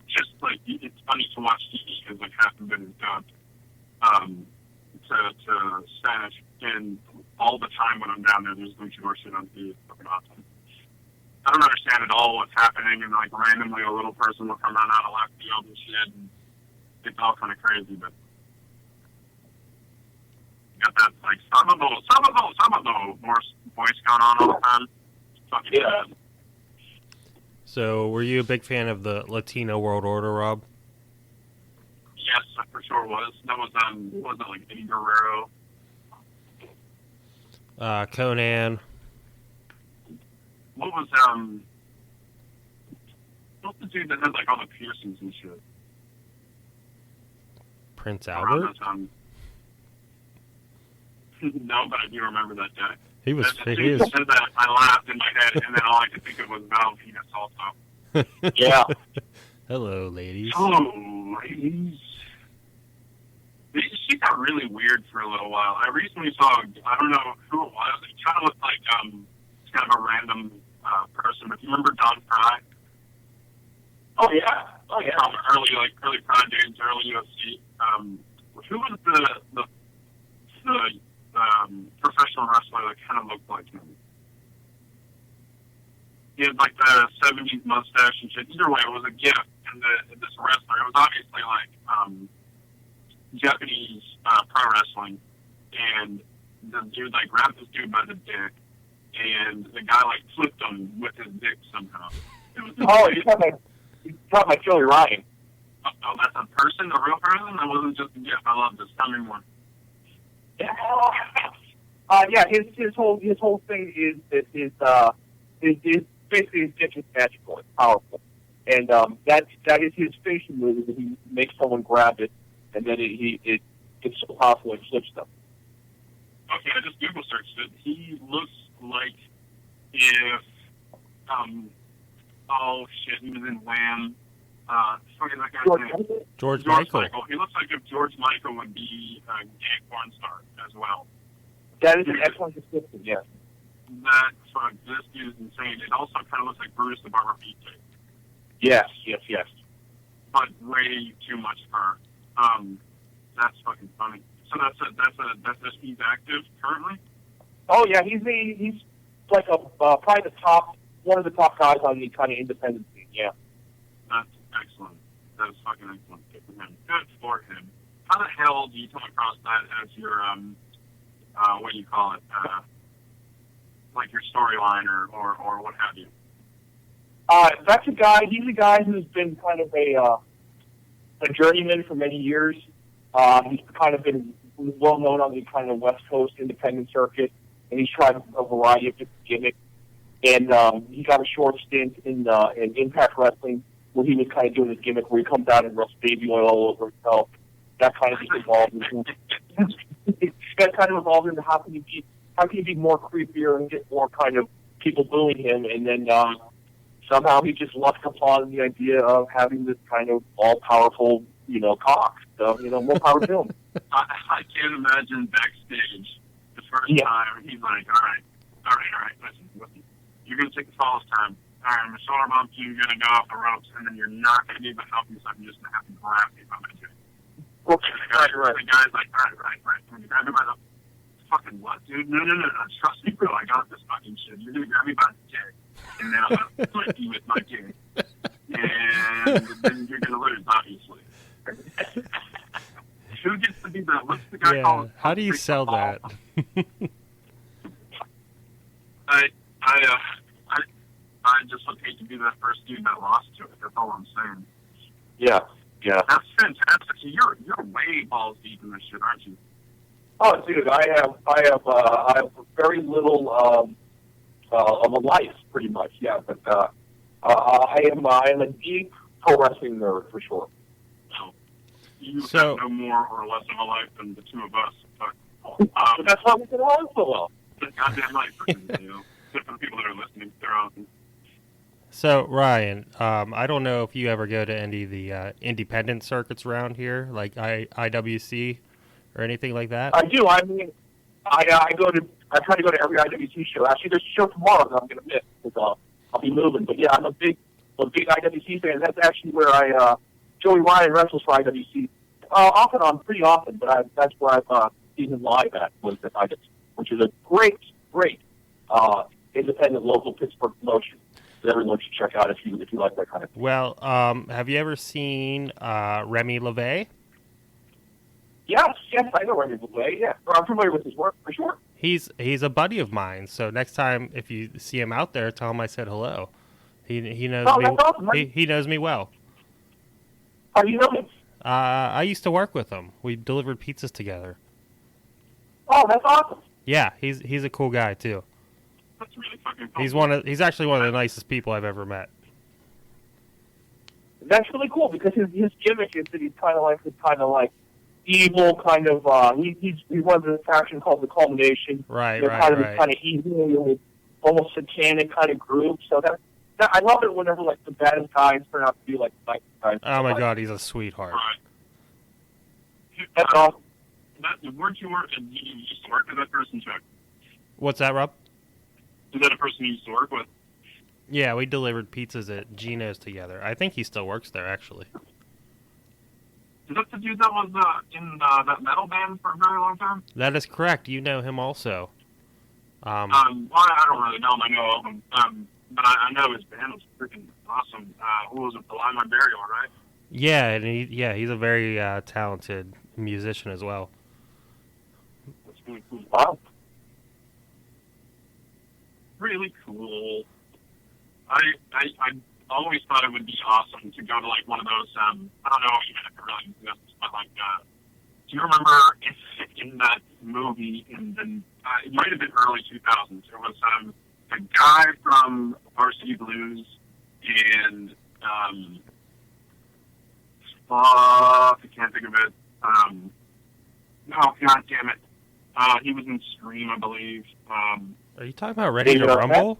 Speaker 5: just like it's funny to watch TV because like half of it is dubbed to Spanish, and all the time when I'm down there, there's luchador shit on TV. It's fucking awesome. I don't understand at all what's happening, and like randomly a little person will come out of left field and shit, and it's all kind of crazy. But you got that like Sabado voice going on all the time. It's fucking bad.
Speaker 1: So, were you a big fan of the Latino World Order, Rob?
Speaker 5: Yes, I for sure was. That was wasn't it like Eddie Guerrero?
Speaker 1: Conan.
Speaker 5: What was what's the dude that had like all the piercings and shit?
Speaker 1: Prince Albert?
Speaker 5: No, but I do remember that guy.
Speaker 1: He was.
Speaker 5: As soon as you said that, I laughed in my head, and then all I could think of was Val Venus also.
Speaker 3: Yeah.
Speaker 1: Hello, ladies.
Speaker 5: Hello, ladies. She got really weird for a little while. I recently saw, I don't know who it was. It kind of looked like it's kind of a random person. But you remember Don Fry?
Speaker 3: Oh yeah. Oh yeah.
Speaker 5: From early Pride days, early UFC. Who was the professional wrestler that kind of looked like him? He had like the 70s mustache and shit. Either way, it was a gift. And this wrestler, it was obviously like Japanese pro wrestling, and the dude like grabbed this dude by the dick, and the guy like flipped him with his dick somehow.
Speaker 3: You're talking about Joey Ryan.
Speaker 5: Oh, that's a person, a real person? That wasn't just a gift. I love this. Tell me more.
Speaker 3: Yeah. Yeah. His whole thing is basically his dick is magical. It's powerful, and that is his facial move. Is he makes someone grab it, and then it gets so powerful it flips them.
Speaker 5: Okay, I just Google searched it. He looks like if oh shit, he was in Wham. Fucking that guy's name.
Speaker 1: George Michael.
Speaker 5: He looks like if George Michael would be a gay porn star as well.
Speaker 3: That is an excellent description. Yes.
Speaker 5: This dude is insane. It also kind of looks like Brutus the Barber Beefcake.
Speaker 3: Yes.
Speaker 5: But way too much fur. That's fucking funny. So that's he's active currently.
Speaker 3: Oh yeah, he's like probably one of the top guys on the kind of independent scene. Yeah.
Speaker 5: That's excellent. That is fucking excellent. Good for him. Good for him. How the hell do you come across that as your what do you call it? Like your storyline or what have you?
Speaker 3: That's a guy. He's a guy who's been kind of a journeyman for many years. He's kind of been well known on the kind of West Coast independent circuit, and he's tried a variety of different gimmicks. And he got a short stint in Impact Wrestling, where he was kind of doing this gimmick where he comes out and rubs baby oil all over himself. That kind of evolved into how can he be more creepier and get more kind of people booing him, and then somehow he just lucked upon the idea of having this kind of all-powerful, cock. So, more power to him.
Speaker 5: I can't imagine backstage the first time he's like, all right, listen. You're going to take the falls time. All right, I'm going to shoulder bump you. You're going to go off the ropes, and then you're not going to be able to help yourself. You're just going to have to grab me by my dick. Right. The guy's like, all right. I'm going to grab me by the fucking what, dude? No. Trust me, bro. I got this fucking shit. You're going to grab me by the dick, and then I'm going to flip you with my dick. And then you're going to lose, obviously. Who gets to be the, what's the guy called?
Speaker 1: How do you sell that?
Speaker 5: I just would hate to be that first dude that lost to it. That's all I'm saying.
Speaker 3: Yeah.
Speaker 5: That's fantastic. You're way balls deep in this shit, aren't you?
Speaker 3: Oh, dude, I have very little of a life, pretty much. Yeah, but I am a deep pro wrestling nerd for sure.
Speaker 5: You have no more or less of a life than the two of us. But
Speaker 3: that's why we get along so well.
Speaker 5: Goddamn right, for the people that are listening. They're awesome.
Speaker 1: So, Ryan, I don't know if you ever go to any of the independent circuits around here, like IWC or anything like that.
Speaker 3: I do. I mean, I try to go to every IWC show. Actually, there's a show tomorrow that I'm going to miss because I'll be moving. But yeah, I'm a big IWC fan. That's actually where Joey Ryan wrestles for IWC off and on, pretty often. But that's where I've seen him live at, was at IWC, which is a great independent local Pittsburgh promotion that everyone should check out if you like that kind of thing.
Speaker 1: Well, have you ever seen Remy LeVay?
Speaker 3: Yes, I know Remy LeVay. Yeah, I'm familiar with his work for sure.
Speaker 1: He's a buddy of mine. So next time if you see him out there, tell him I said hello. He knows
Speaker 3: Oh,
Speaker 1: me.
Speaker 3: that's awesome.
Speaker 1: He knows me well.
Speaker 3: How do you know him?
Speaker 1: I used to work with him. We delivered pizzas together.
Speaker 3: Oh, that's awesome.
Speaker 1: Yeah, he's a cool guy too.
Speaker 5: That's really fucking cool.
Speaker 1: He's actually one of the nicest people I've ever met.
Speaker 3: That's really cool because his gimmick is that he's kind of like evil, kind of. He's one of the faction called the Culmination.
Speaker 1: Right.
Speaker 3: Kind of evil, almost satanic kind of group. So that I love it whenever like the bad guys turn out to be like the nice guys.
Speaker 1: Oh my God, he's a sweetheart.
Speaker 5: Right.
Speaker 3: That's awesome.
Speaker 5: Weren't you work? You used to work with that person, Chuck?
Speaker 1: What's that, Rob?
Speaker 5: Is that a person you used to work with?
Speaker 1: Yeah, we delivered pizzas at Gino's together. I think he still works there, actually.
Speaker 5: Is that the dude that was in that metal band for a very long time?
Speaker 1: That is correct. You know him also.
Speaker 5: Well, I don't really know him. I know of him. But I know his band was freaking awesome. Who was it? The Line My Burial, right?
Speaker 1: Yeah, and he's a very talented musician as well.
Speaker 5: That's really cool.
Speaker 3: Wow.
Speaker 5: Really cool. I always thought it would be awesome to go to like one of those. I don't know even if it really exists, but like, do you remember in that movie it might have been early 2000s? There was a guy from Varsity Blues and I can't think of it. Oh God damn it! He was in Scream, I believe.
Speaker 1: Are you talking about Ready to Rumble?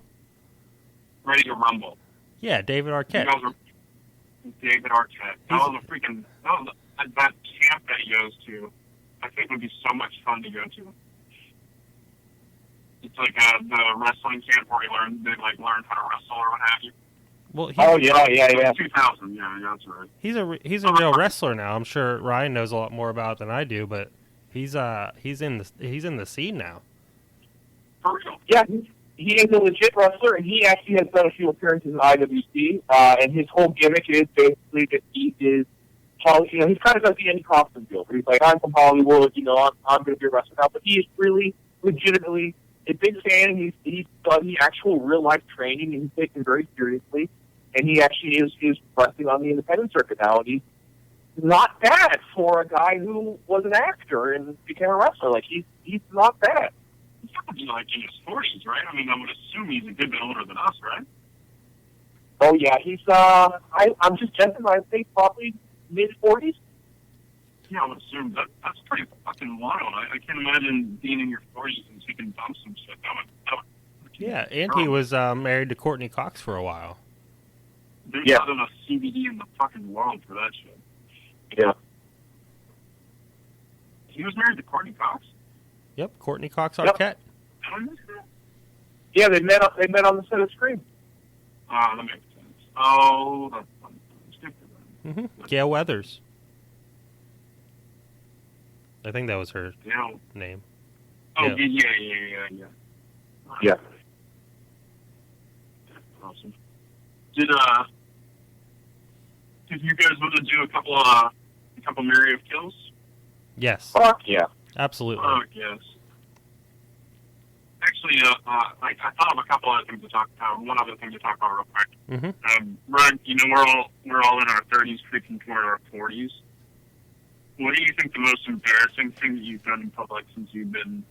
Speaker 5: Ready to Rumble.
Speaker 1: Yeah, David Arquette.
Speaker 5: David Arquette. That camp that he goes to, I think would be so much fun to go to. It's like the wrestling camp where they learn how to wrestle or what have you.
Speaker 1: Well,
Speaker 3: yeah.
Speaker 5: 2000, yeah, that's right.
Speaker 1: He's a real wrestler now. I'm sure Ryan knows a lot more about it than I do, but he's in the scene now.
Speaker 5: For real?
Speaker 3: Yeah, he is a legit wrestler, and he actually has done a few appearances in IWC. And his whole gimmick is basically that he is, he's kind of like the Andy Kaufman deal. Where he's like, I'm from Hollywood, I'm going to be a wrestler now. But he is really, legitimately a big fan. He's done the actual real life training, and he's taken it very seriously. And he actually is wrestling on the independent circuit now, and he's not bad for a guy who was an actor and became a wrestler. Like he's not bad.
Speaker 5: He's got to be like in his 40s, right? I mean, I would assume he's a good bit older than us, right?
Speaker 3: Oh yeah, he's I'm just guessing. I think probably mid-40s.
Speaker 5: Yeah, I would assume that's pretty fucking wild. I can't imagine being in your 40s and taking bumps and shit. That would
Speaker 1: yeah, and he was married to Courtney Cox for a while.
Speaker 5: There's not enough CBD in the fucking world for that shit.
Speaker 3: Yeah.
Speaker 5: He was married to Courtney Cox?
Speaker 1: Yep, Courtney Cox Arquette.
Speaker 3: Yeah, they met on the set of Scream.
Speaker 5: Oh, that makes sense. Oh, that's stupid.
Speaker 1: Mm-hmm. Gail Weathers. I think that was her name.
Speaker 5: Oh, yeah.
Speaker 3: Yeah.
Speaker 5: Awesome. Did you guys want to do a couple Mary of Kills?
Speaker 1: Yes.
Speaker 3: Fuck yeah.
Speaker 1: Absolutely.
Speaker 5: Fuck yes. Actually, I thought of a couple other things to talk about. One other thing to talk about real quick.
Speaker 1: Mm-hmm.
Speaker 5: Ryan, we're all in our 30s, creeping toward our 40s. What do you think the most embarrassing thing that you've done in public since you've been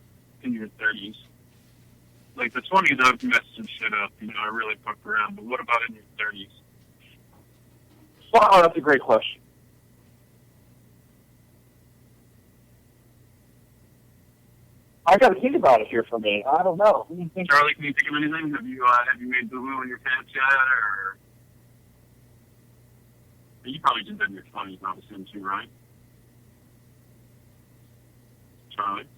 Speaker 5: in your 30s? Like the 20s, I've messed some shit up. I really fucked around. But what about in your 30s?
Speaker 3: Wow, that's a great question. I got to think about it here for a minute. I don't know.
Speaker 5: Charlie, can you think of anything? Have you made boo-boo in your pants yet, or you probably did that in your 20s, not the same too, right? Charlie.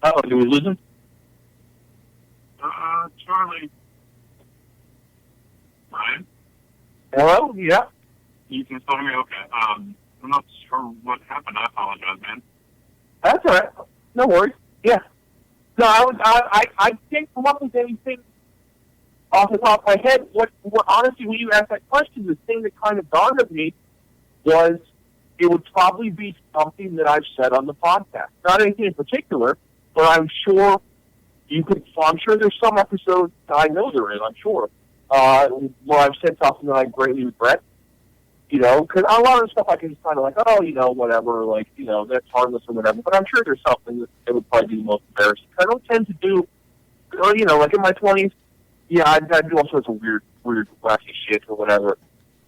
Speaker 3: Oh, did we lose him?
Speaker 5: Charlie. Ryan?
Speaker 3: Hello? Yeah.
Speaker 5: You can phone me? Okay. I'm not sure what happened. I apologize, man.
Speaker 3: That's all right. No worries. Yeah. No, I can't come up with anything off the top of my head. What honestly, when you asked that question, the thing that kind of dawned on me was it would probably be something that I've said on the podcast. Not anything in particular, but I'm sure there's some episodes I know there is, I'm sure, where I've said something that I greatly regret. Because a lot of the stuff I can just kind of like, oh, whatever, like, that's harmless or whatever. But I'm sure there's something that would probably be the most embarrassing. I don't tend to do, like in my 20s, yeah, I do all sorts of weird, wacky shit or whatever.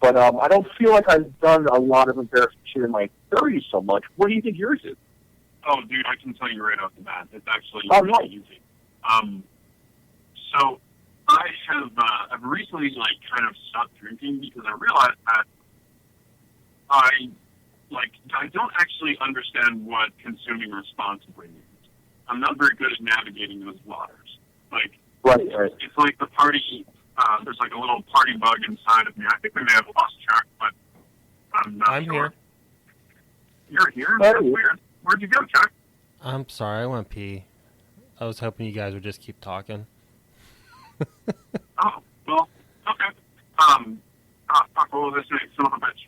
Speaker 3: But I don't feel like I've done a lot of embarrassing shit in my 30s so much. What do you think yours is?
Speaker 5: Oh, dude, I can tell you right off the bat. It's actually
Speaker 3: really
Speaker 5: easy. So I have I've recently kind of stopped drinking because I realized that I don't actually understand what consuming responsibly means. I'm not very good at navigating those waters.
Speaker 3: Right.
Speaker 5: It's like the party. There's like a little party bug inside of me. I think we may have lost track, but I'm not sure.
Speaker 1: Here.
Speaker 5: You're here? That's weird. Where'd you go, Chuck?
Speaker 1: I'm sorry, I went pee. I was hoping you guys would just keep talking.
Speaker 5: Oh, well, okay. Fuck, what was I saying? Son of a bitch.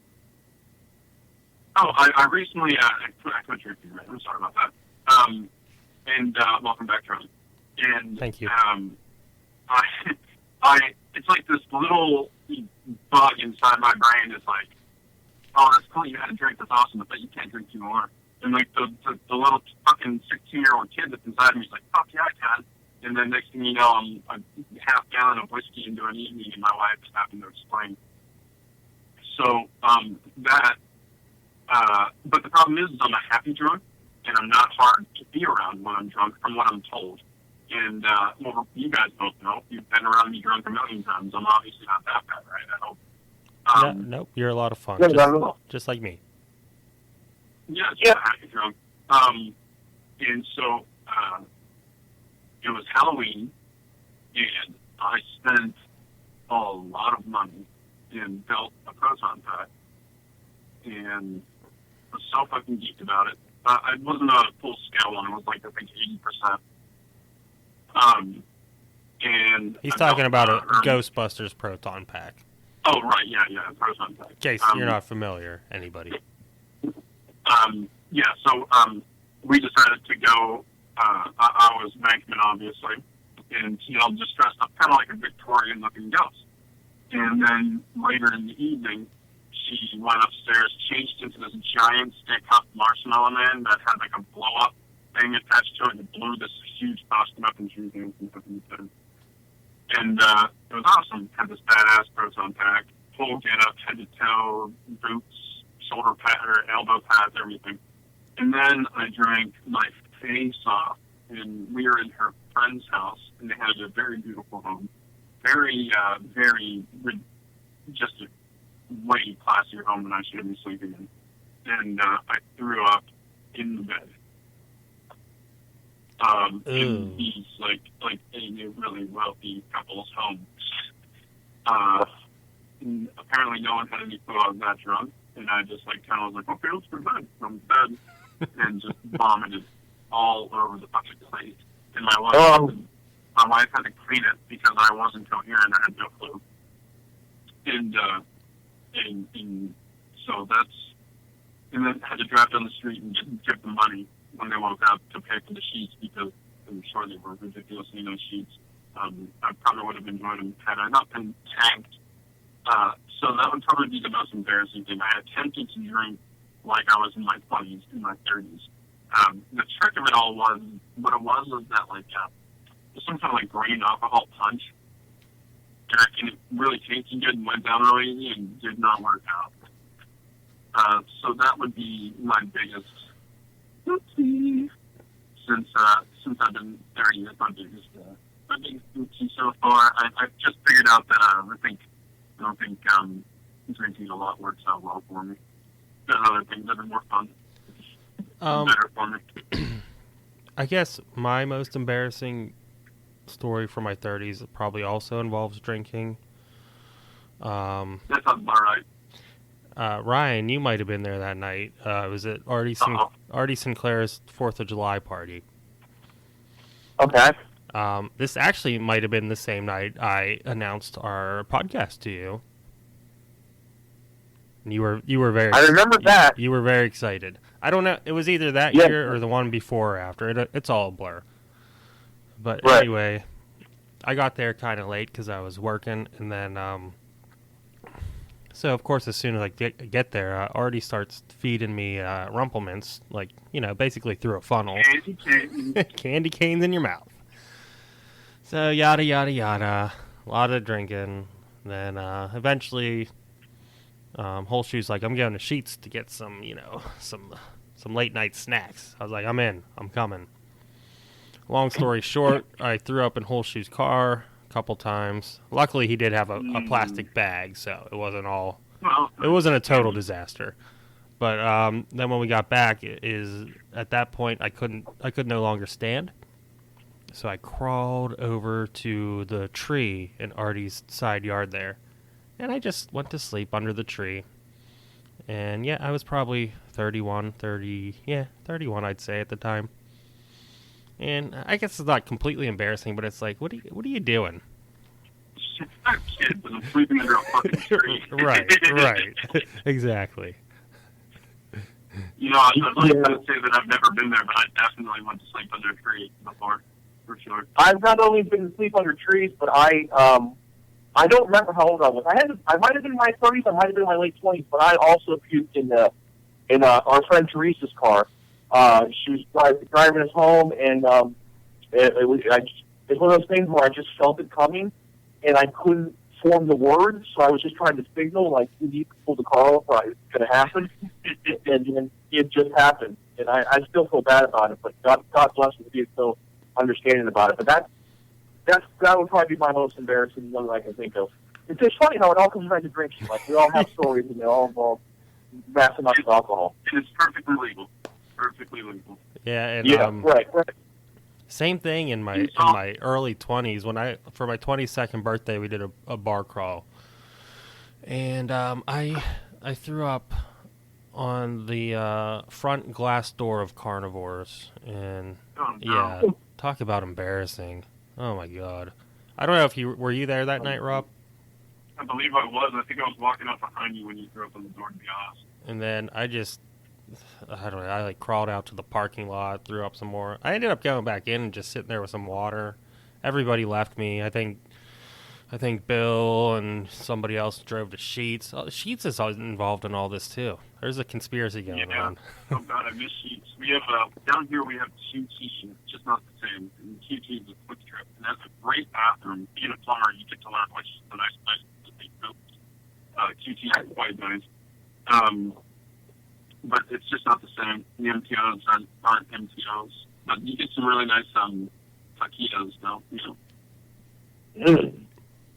Speaker 5: Oh, I recently, I quit drinking, right? I'm sorry about that. And welcome back, Charlie. And
Speaker 1: thank you.
Speaker 5: It's like this little bug inside my brain is like, oh, that's cool, you had a drink, that's awesome, but you can't drink anymore. And like the little fucking 16-year-old kid that's inside me is like, fuck yeah, I can. And then next thing you know, I'm a half gallon of whiskey into an evening, and my wife is having to explain. So but the problem is I'm a happy drunk, and I'm not hard to be around when I'm drunk, from what I'm told. And well, you guys both know, you've been around me drunk a million times. I'm obviously not that bad, right? I hope.
Speaker 1: Nope, you're a lot of fun. Just like me.
Speaker 5: Yeah, happy drunk. And so it was Halloween, and I spent a lot of money and built a proton pack, and was so fucking geeked about it. It wasn't a full scale one; it was like I think 80%. And
Speaker 1: he's talking about a Ghostbusters proton pack.
Speaker 5: Oh right, yeah, proton pack.
Speaker 1: In case you're not familiar, anybody.
Speaker 5: So we decided to go. I was Bankman, obviously, and just dressed up kind of like a Victorian-looking ghost. And then later in the evening, she went upstairs, changed into this giant stick-up marshmallow man that had like a blow-up thing attached to it, and blew this huge costume up, and she was dancing fucking thing. And it was awesome. Had this badass proton pack, full get-up, head-to-toe, boots, shoulder pad or elbow pads, everything. And then I drank my face off, and we were in her friend's house, and they had a very beautiful home, very, just a way classier home than I should have been sleeping in. And I threw up in the bed. In these like a really wealthy couple's home. And apparently no one had any clue I was that drunk, and I just kind of was like, okay, let's go to bed. From bed, and just vomited all over the fucking place. And my wife had to clean it because I wasn't coherent. I had no clue. And so and then had to drive down the street and give them money when they woke up to pay for the sheets, because I'm sure they were ridiculously nice sheets. I probably would have enjoyed them had I not been tanked. So that would probably be the most embarrassing thing. I attempted to drink like I was in my 20s, in my 30s. The trick of it all was, what it was that some kind of grain alcohol punch. And it really tasted good and went down really easy and did not work out. So that would be my biggest oopsie. Since I've been 30, that's my biggest oopsie so far. I've just figured out that I don't think drinking a lot works out well for me. There's other things that are more fun. Better for me.
Speaker 1: I guess my most embarrassing story from my 30s probably also involves drinking.
Speaker 5: That sounds about right.
Speaker 1: Ryan, you might have been there that night. It was at Artie Sinclair's 4th of July party.
Speaker 3: Okay.
Speaker 1: This actually might have been the same night I announced our podcast to you. And you were very.
Speaker 3: I remember that.
Speaker 1: You were very excited. I don't know. It was either that year or the one before or after. It's all a blur. But anyway, I got there kind of late because I was working, and then so of course as soon as I get there, Artie starts feeding me Rumple Mints, like basically through a funnel. Candy canes in your mouth. So yada yada yada, a lot of drinking. Then eventually, Whole Shoes like, I'm going to Sheets to get some some late night snacks. I was like, I'm in, I'm coming. Long story short, I threw up in Whole Shoes' car a couple times. Luckily, he did have a plastic bag, so it wasn't a total disaster. But then when we got back, at that point I could no longer stand. So I crawled over to the tree in Artie's side yard there, and I just went to sleep under the tree. And yeah, I was probably 31 I'd say at the time. And I guess it's not completely embarrassing, but it's like, what are you doing?
Speaker 5: I'm kidding, but I'm sleeping under a fucking tree.
Speaker 1: Right. Exactly.
Speaker 5: I'm not going to say that I've never been there, but I definitely went to sleep under a tree before, for sure.
Speaker 3: I've not only been to sleep under trees, but I don't remember how old I was. I might have been in my 30s, I might have been in my late 20s, but I also puked in our friend Teresa's car. She was driving us home, and it's one of those things where I just felt it coming, and I couldn't form the words, so I was just trying to signal, like, you need to pull the car over, it's going to happen, and then it just happened. And I still feel bad about it, but God bless him, he's still understanding about it. But that would probably be my most embarrassing one that I can think of. It's just funny how it all comes back to drinking. Like, we all have stories, and they all involve massive amounts of alcohol.
Speaker 5: And it's perfectly legal. Perfectly legal.
Speaker 1: Yeah, and
Speaker 3: right.
Speaker 1: Same thing in my early 20s when for my 22nd birthday we did a bar crawl, and I threw up on the front glass door of Carnivores, and yeah, talk about embarrassing. Oh my God, I don't know if were you there that night, Rob?
Speaker 5: I believe I was. I think I was walking up behind you when you threw up on the door, to be honest.
Speaker 1: And then I crawled out to the parking lot, threw up some more. I ended up going back in and just sitting there with some water. Everybody left me. I think Bill and somebody else drove to Sheets. Sheets is involved in all this too. There's a conspiracy going on.
Speaker 5: Oh God, I miss Sheets. We have down here we have QT. It's just not the same. And QT is a quick trip, and that's a great bathroom. Being a plumber, you get to learn which is a nice place to be built. QT is quite nice. But it's just not the same. The MTOs aren't MTOs. But you get some really nice taquitos, though.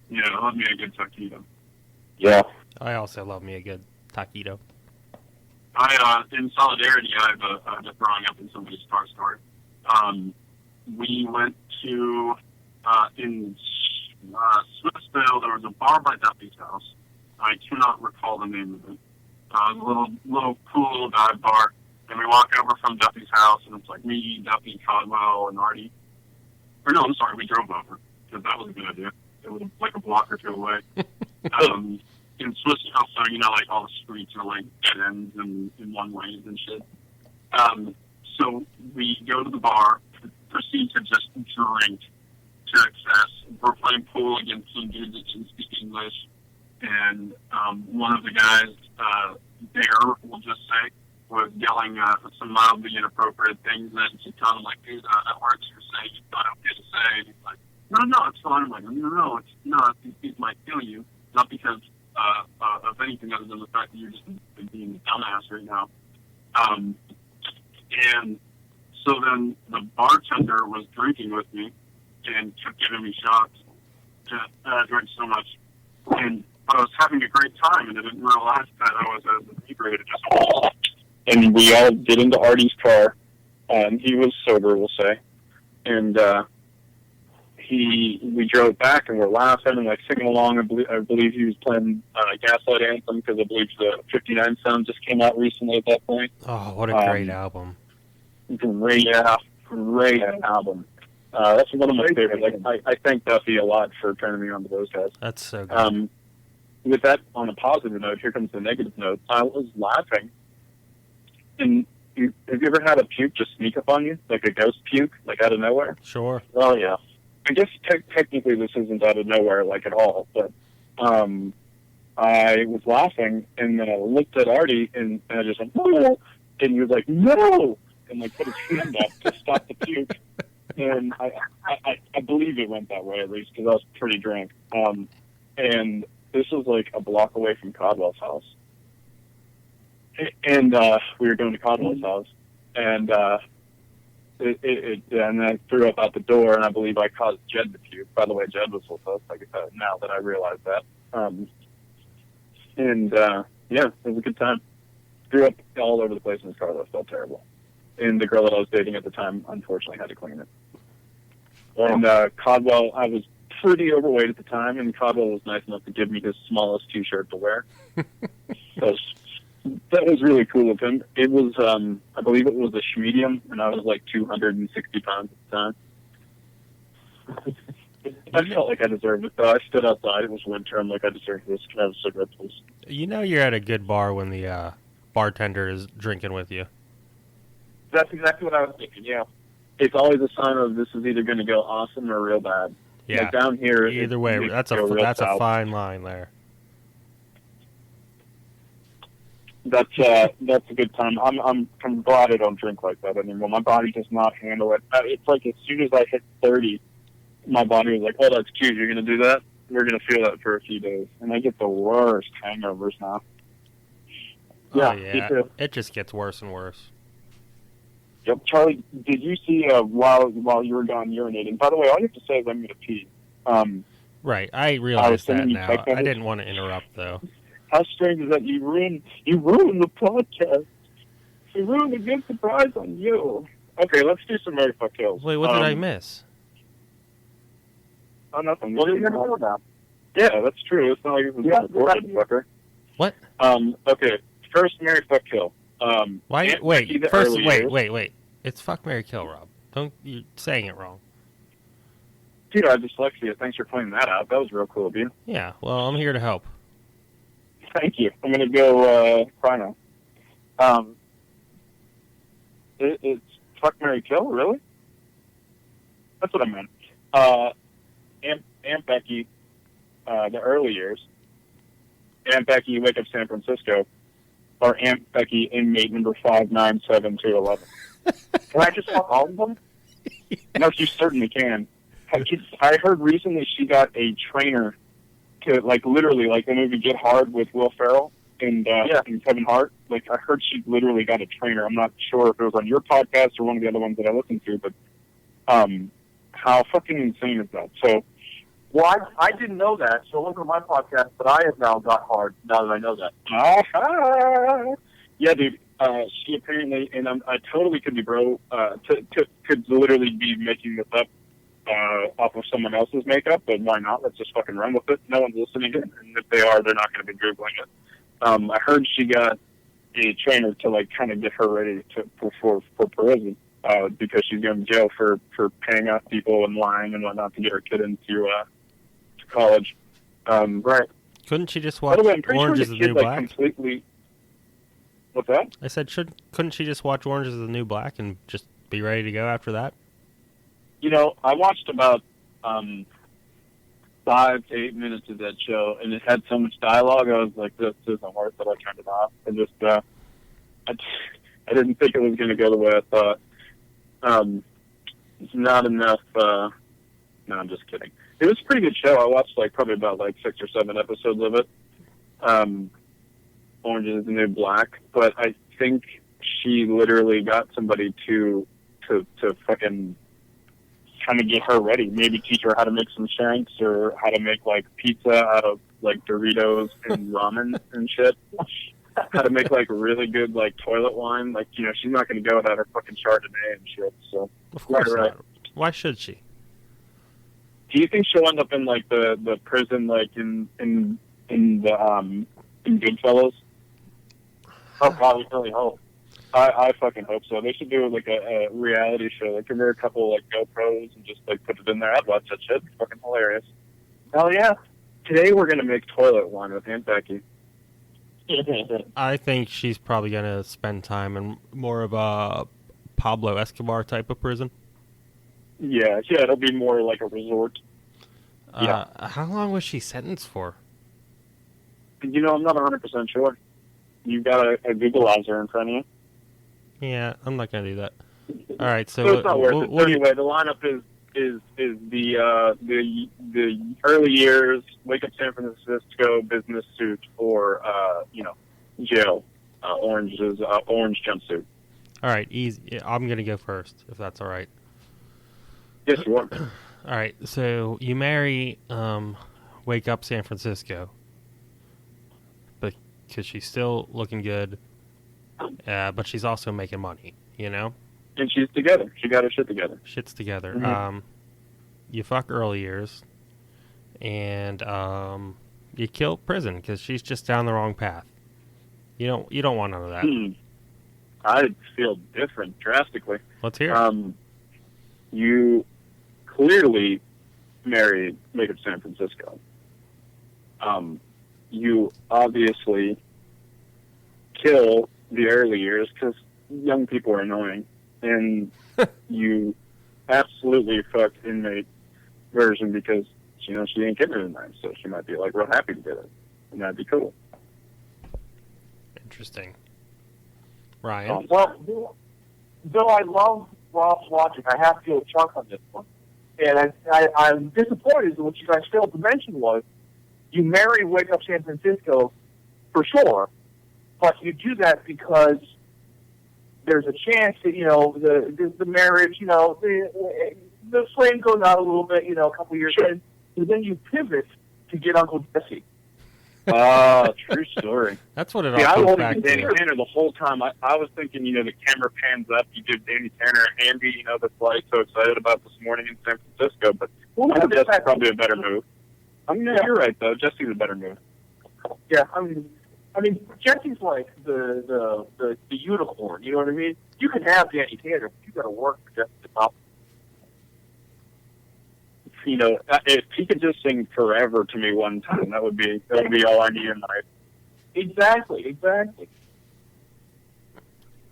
Speaker 5: Yeah, I love me a good taquito.
Speaker 3: Yeah.
Speaker 1: I also love me a good taquito.
Speaker 5: In solidarity, I have just growing up in somebody's car story. We went to, in Smithville, there was a bar by Duffy's house. I cannot recall the name of it. A little cool little dive bar, and we walk over from Duffy's house, and it's like me, Duffy, Codwell, and Artie. Or no, I'm sorry, we drove over, because that was a good idea. It was like a block or two away. In Swiss house, so like all the streets are like dead ends and in one ways and shit. So we go to the bar, proceed to just drink to excess. We're playing pool against some dudes that didn't speak English. And one of the guys there, we'll just say, was yelling some mildly inappropriate things that you kind of like, dude, that works you're saying it's not okay to say. And he's like, no, it's fine. I'm like, no, it's not. These might kill you. Not because of anything other than the fact that you're just being a dumbass right now. And so then the bartender was drinking with me and kept giving me shots. I drank so much. And I was having a great time, and I didn't realize that I was as inebriated as I was.
Speaker 4: And we all get into Artie's car. He was sober, we'll say. And we drove back, and we're laughing and like singing along. I believe he was playing Gaslight Anthem, because I believe the 59 Sound just came out recently at that point.
Speaker 1: Oh, what a great album.
Speaker 4: Great album. That's one of my favorites. I thank Duffy a lot for turning me on to those guys.
Speaker 1: That's so good.
Speaker 4: With that, on a positive note, here comes the negative note. I was laughing. And have you ever had a puke just sneak up on you? Like a ghost puke, like out of nowhere?
Speaker 1: Sure.
Speaker 3: Oh, yeah.
Speaker 4: I guess technically this isn't out of nowhere, like, at all, but I was laughing, and then I looked at Artie, and I just went, "No!" And he was like, "No!" And, like, put his hand up to stop the puke. And I believe it went that way, at least, because I was pretty drunk. And this was, like, a block away from Codwell's house. And we were going to Codwell's house, and and I threw up out the door, and I believe I caused Jed to puke. By the way, Jed was with us, like, now that I realize that. Yeah, it was a good time. Threw up all over the place in his car, though. It felt terrible. And the girl that I was dating at the time, unfortunately, had to clean it. And Codwell, I was pretty overweight at the time, and Codwell was nice enough to give me his smallest T-shirt to wear. That was really cool of him. It was, I believe it was a medium, and I was like 260 pounds at the time. I felt like I deserved it, though. I stood outside. It was winter. I'm like, I deserve this. Can I have a cigarette, please?
Speaker 1: You know you're at a good bar when the bartender is drinking with you.
Speaker 3: That's exactly what I was thinking, yeah.
Speaker 4: It's always a sign of this is either going to go awesome or real bad.
Speaker 1: Yeah.
Speaker 4: Like down here,
Speaker 1: either way, that's a fine line there.
Speaker 4: That's a good time. I'm glad I don't drink like that anymore. My body does not handle it. It's like as soon as I hit 30, my body was like, "Oh, that's cute. You're gonna do that. We're gonna feel that for a few days," and I get the worst hangovers now.
Speaker 1: Yeah, it just gets worse and worse.
Speaker 4: Yep, Charlie. Did you see while you were gone urinating? By the way, all you have to say is I'm gonna pee.
Speaker 1: Right, I realized that now. I didn't want to interrupt though.
Speaker 4: How strange is that you ruined the podcast? You ruined a good surprise on you. Okay, let's do some Mary Fuck Kills.
Speaker 1: Wait, what did I miss?
Speaker 4: Oh, nothing. What are you gonna know about? Yeah, that's true. It's not like this is important, fucker.
Speaker 1: What?
Speaker 4: Okay. First Mary Fuck Kill.
Speaker 1: Why? Wait. First, wait. It's Fuck Mary Kill, Rob. You're saying it wrong.
Speaker 4: Dude, I have dyslexia. Thanks for pointing that out. That was real cool of you.
Speaker 1: Yeah. Well, I'm here to help.
Speaker 4: Thank you. I'm gonna go cry now. It's Fuck Mary Kill, really? That's what I meant. Aunt Becky, the early years. Aunt Becky, Wake Up San Francisco, or Aunt Becky, inmate number 597211. Can I just fuck all of them? No, you certainly can. I heard recently she got a trainer to, like, literally, like the movie Get Hard with Will Ferrell and Kevin Hart. Like, I heard she literally got a trainer. I'm not sure if it was on your podcast or one of the other ones that I listened to, but how fucking insane is that? So,
Speaker 3: well, I didn't know that, so look at my podcast, but I have now got hard now that I know that.
Speaker 4: Yeah, dude. She apparently, and I totally could be could literally be making this up off of someone else's makeup, but why not? Let's just fucking run with it. No one's listening, and if they are, they're not going to be Googling it. I heard she got a trainer to, like, kind of get her ready for prison. Because she's going to jail for paying off people and lying and whatnot to get her kid into to college. Right.
Speaker 1: Couldn't she just watch Orange is the New Black?
Speaker 4: Completely. What's that?
Speaker 1: I said, couldn't she just watch Orange is the New Black and just be ready to go after that?
Speaker 4: You know, I watched about 5 to 8 minutes of that show, and it had so much dialogue. I was like, this isn't worth it. I turned it off. And just, I didn't think it was going to go the way I thought. It's not enough. No, I'm just kidding. It was a pretty good show. I watched probably about 6 or 7 episodes of it. Orange is the New Black, but I think she literally got somebody to fucking kind of get her ready. Maybe teach her how to make some shanks or how to make pizza out of Doritos and ramen and shit. How to make really good toilet wine. She's not going to go without her fucking Chardonnay and shit. So
Speaker 1: of course not. Why should she?
Speaker 4: Do you think she'll end up in the prison in Goodfellas?
Speaker 3: Oh, God, we really hope.
Speaker 4: I fucking hope so. They should do a reality show. Give her a couple GoPros and just put it in there. I'd watch that shit. It's fucking hilarious.
Speaker 3: Hell yeah!
Speaker 4: Today we're gonna make toilet wine with Aunt Becky.
Speaker 1: I think she's probably going to spend time in more of a Pablo Escobar type of prison.
Speaker 4: Yeah, it'll be more like a resort.
Speaker 1: How long was she sentenced for?
Speaker 4: I'm not 100% sure. You got a Google answer in front of you.
Speaker 1: Yeah, I'm not gonna do that. All right,
Speaker 4: So it's not worth it. So anyway, the lineup is the early years, wake up San Francisco business suit, or jail, orange jumpsuit.
Speaker 1: All right, easy. I'm gonna go first, if that's all right.
Speaker 4: Yes, you are.
Speaker 1: All right, so you marry Wake Up San Francisco, because she's still looking good, but she's also making money,
Speaker 4: And she's together. She got her shit together.
Speaker 1: Shit's together.
Speaker 4: Mm-hmm.
Speaker 1: You fuck early years, and you kill prison because she's just down the wrong path. You don't want none of that.
Speaker 4: I feel different drastically.
Speaker 1: Let's hear it.
Speaker 4: You clearly married Wake Up San Francisco. You obviously kill the early years because young people are annoying, and you absolutely fucked inmate version because she ain't getting it tonight, so she might be like real happy to get it, and that'd be cool.
Speaker 1: Interesting. Ryan?
Speaker 3: Well, though I love Rob's logic, I have to go chunk on this one. And I'm disappointed that what you guys failed to mention was you marry Wake Up San Francisco for sure, but you do that because there's a chance that, the marriage, the flame goes out a little bit, a couple years in, and then you pivot to get Uncle Jesse.
Speaker 4: True story.
Speaker 1: That's what it all comes back to.
Speaker 4: Danny Tanner the whole time. I was thinking, the camera pans up. You give Danny Tanner a handy, that's like so excited about this morning in San Francisco. But I think that's probably a better move. You're right though. Jesse's a better move.
Speaker 3: Yeah, I mean, Jesse's like the unicorn. You know what I mean? You can have Danny Tanner, but you got to work for Jesse to top.
Speaker 4: If he could just sing "Forever" to me one time, that would be all I need in life.
Speaker 3: Exactly.
Speaker 1: All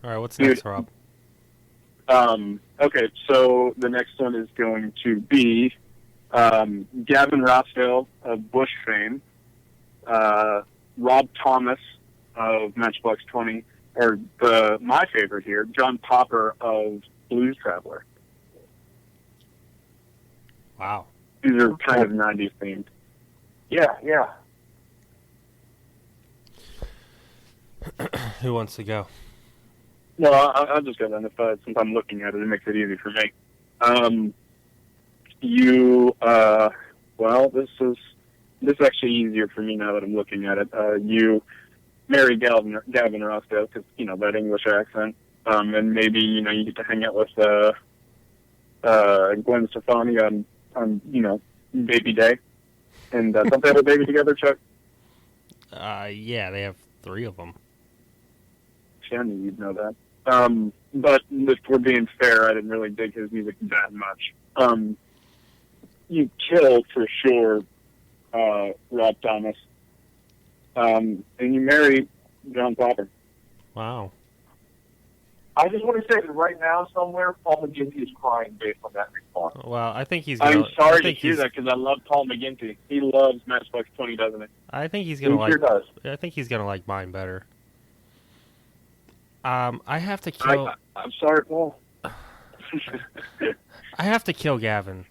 Speaker 1: right, what's next, Rob?
Speaker 4: Okay, so the next one is going to be Gavin Rossdale of Bush fame, Rob Thomas of Matchbox 20, or my favorite here, John Popper of Blues Traveler.
Speaker 1: Wow.
Speaker 4: These are kind of 90s themed.
Speaker 3: Yeah.
Speaker 1: Who wants to go?
Speaker 4: No, I'll just go then. Since I'm looking at it, it makes it easy for me. This is actually easier for me now that I'm looking at it. You marry Gavin Rossdale because, that English accent. And maybe, you get to hang out with Gwen Stefani on baby day. And don't they have a baby together, Chuck?
Speaker 1: Yeah, they have 3 of them.
Speaker 4: I knew you'd know that. But if we're being fair, I didn't really dig his music that much. You kill, for sure, Rob Thomas. And you marry John Popper.
Speaker 1: Wow.
Speaker 3: I just want to say that right now, somewhere, Paul McGinty is crying based on that response.
Speaker 1: Well, I think he's.
Speaker 4: I'm sorry to hear that because I love Paul McGinty. He loves Matchbox 20, doesn't he?
Speaker 1: I think he's gonna like.
Speaker 3: Sure does.
Speaker 1: I think he's gonna like mine better. I have to kill.
Speaker 4: I'm sorry, Paul.
Speaker 1: I have to kill Gavin.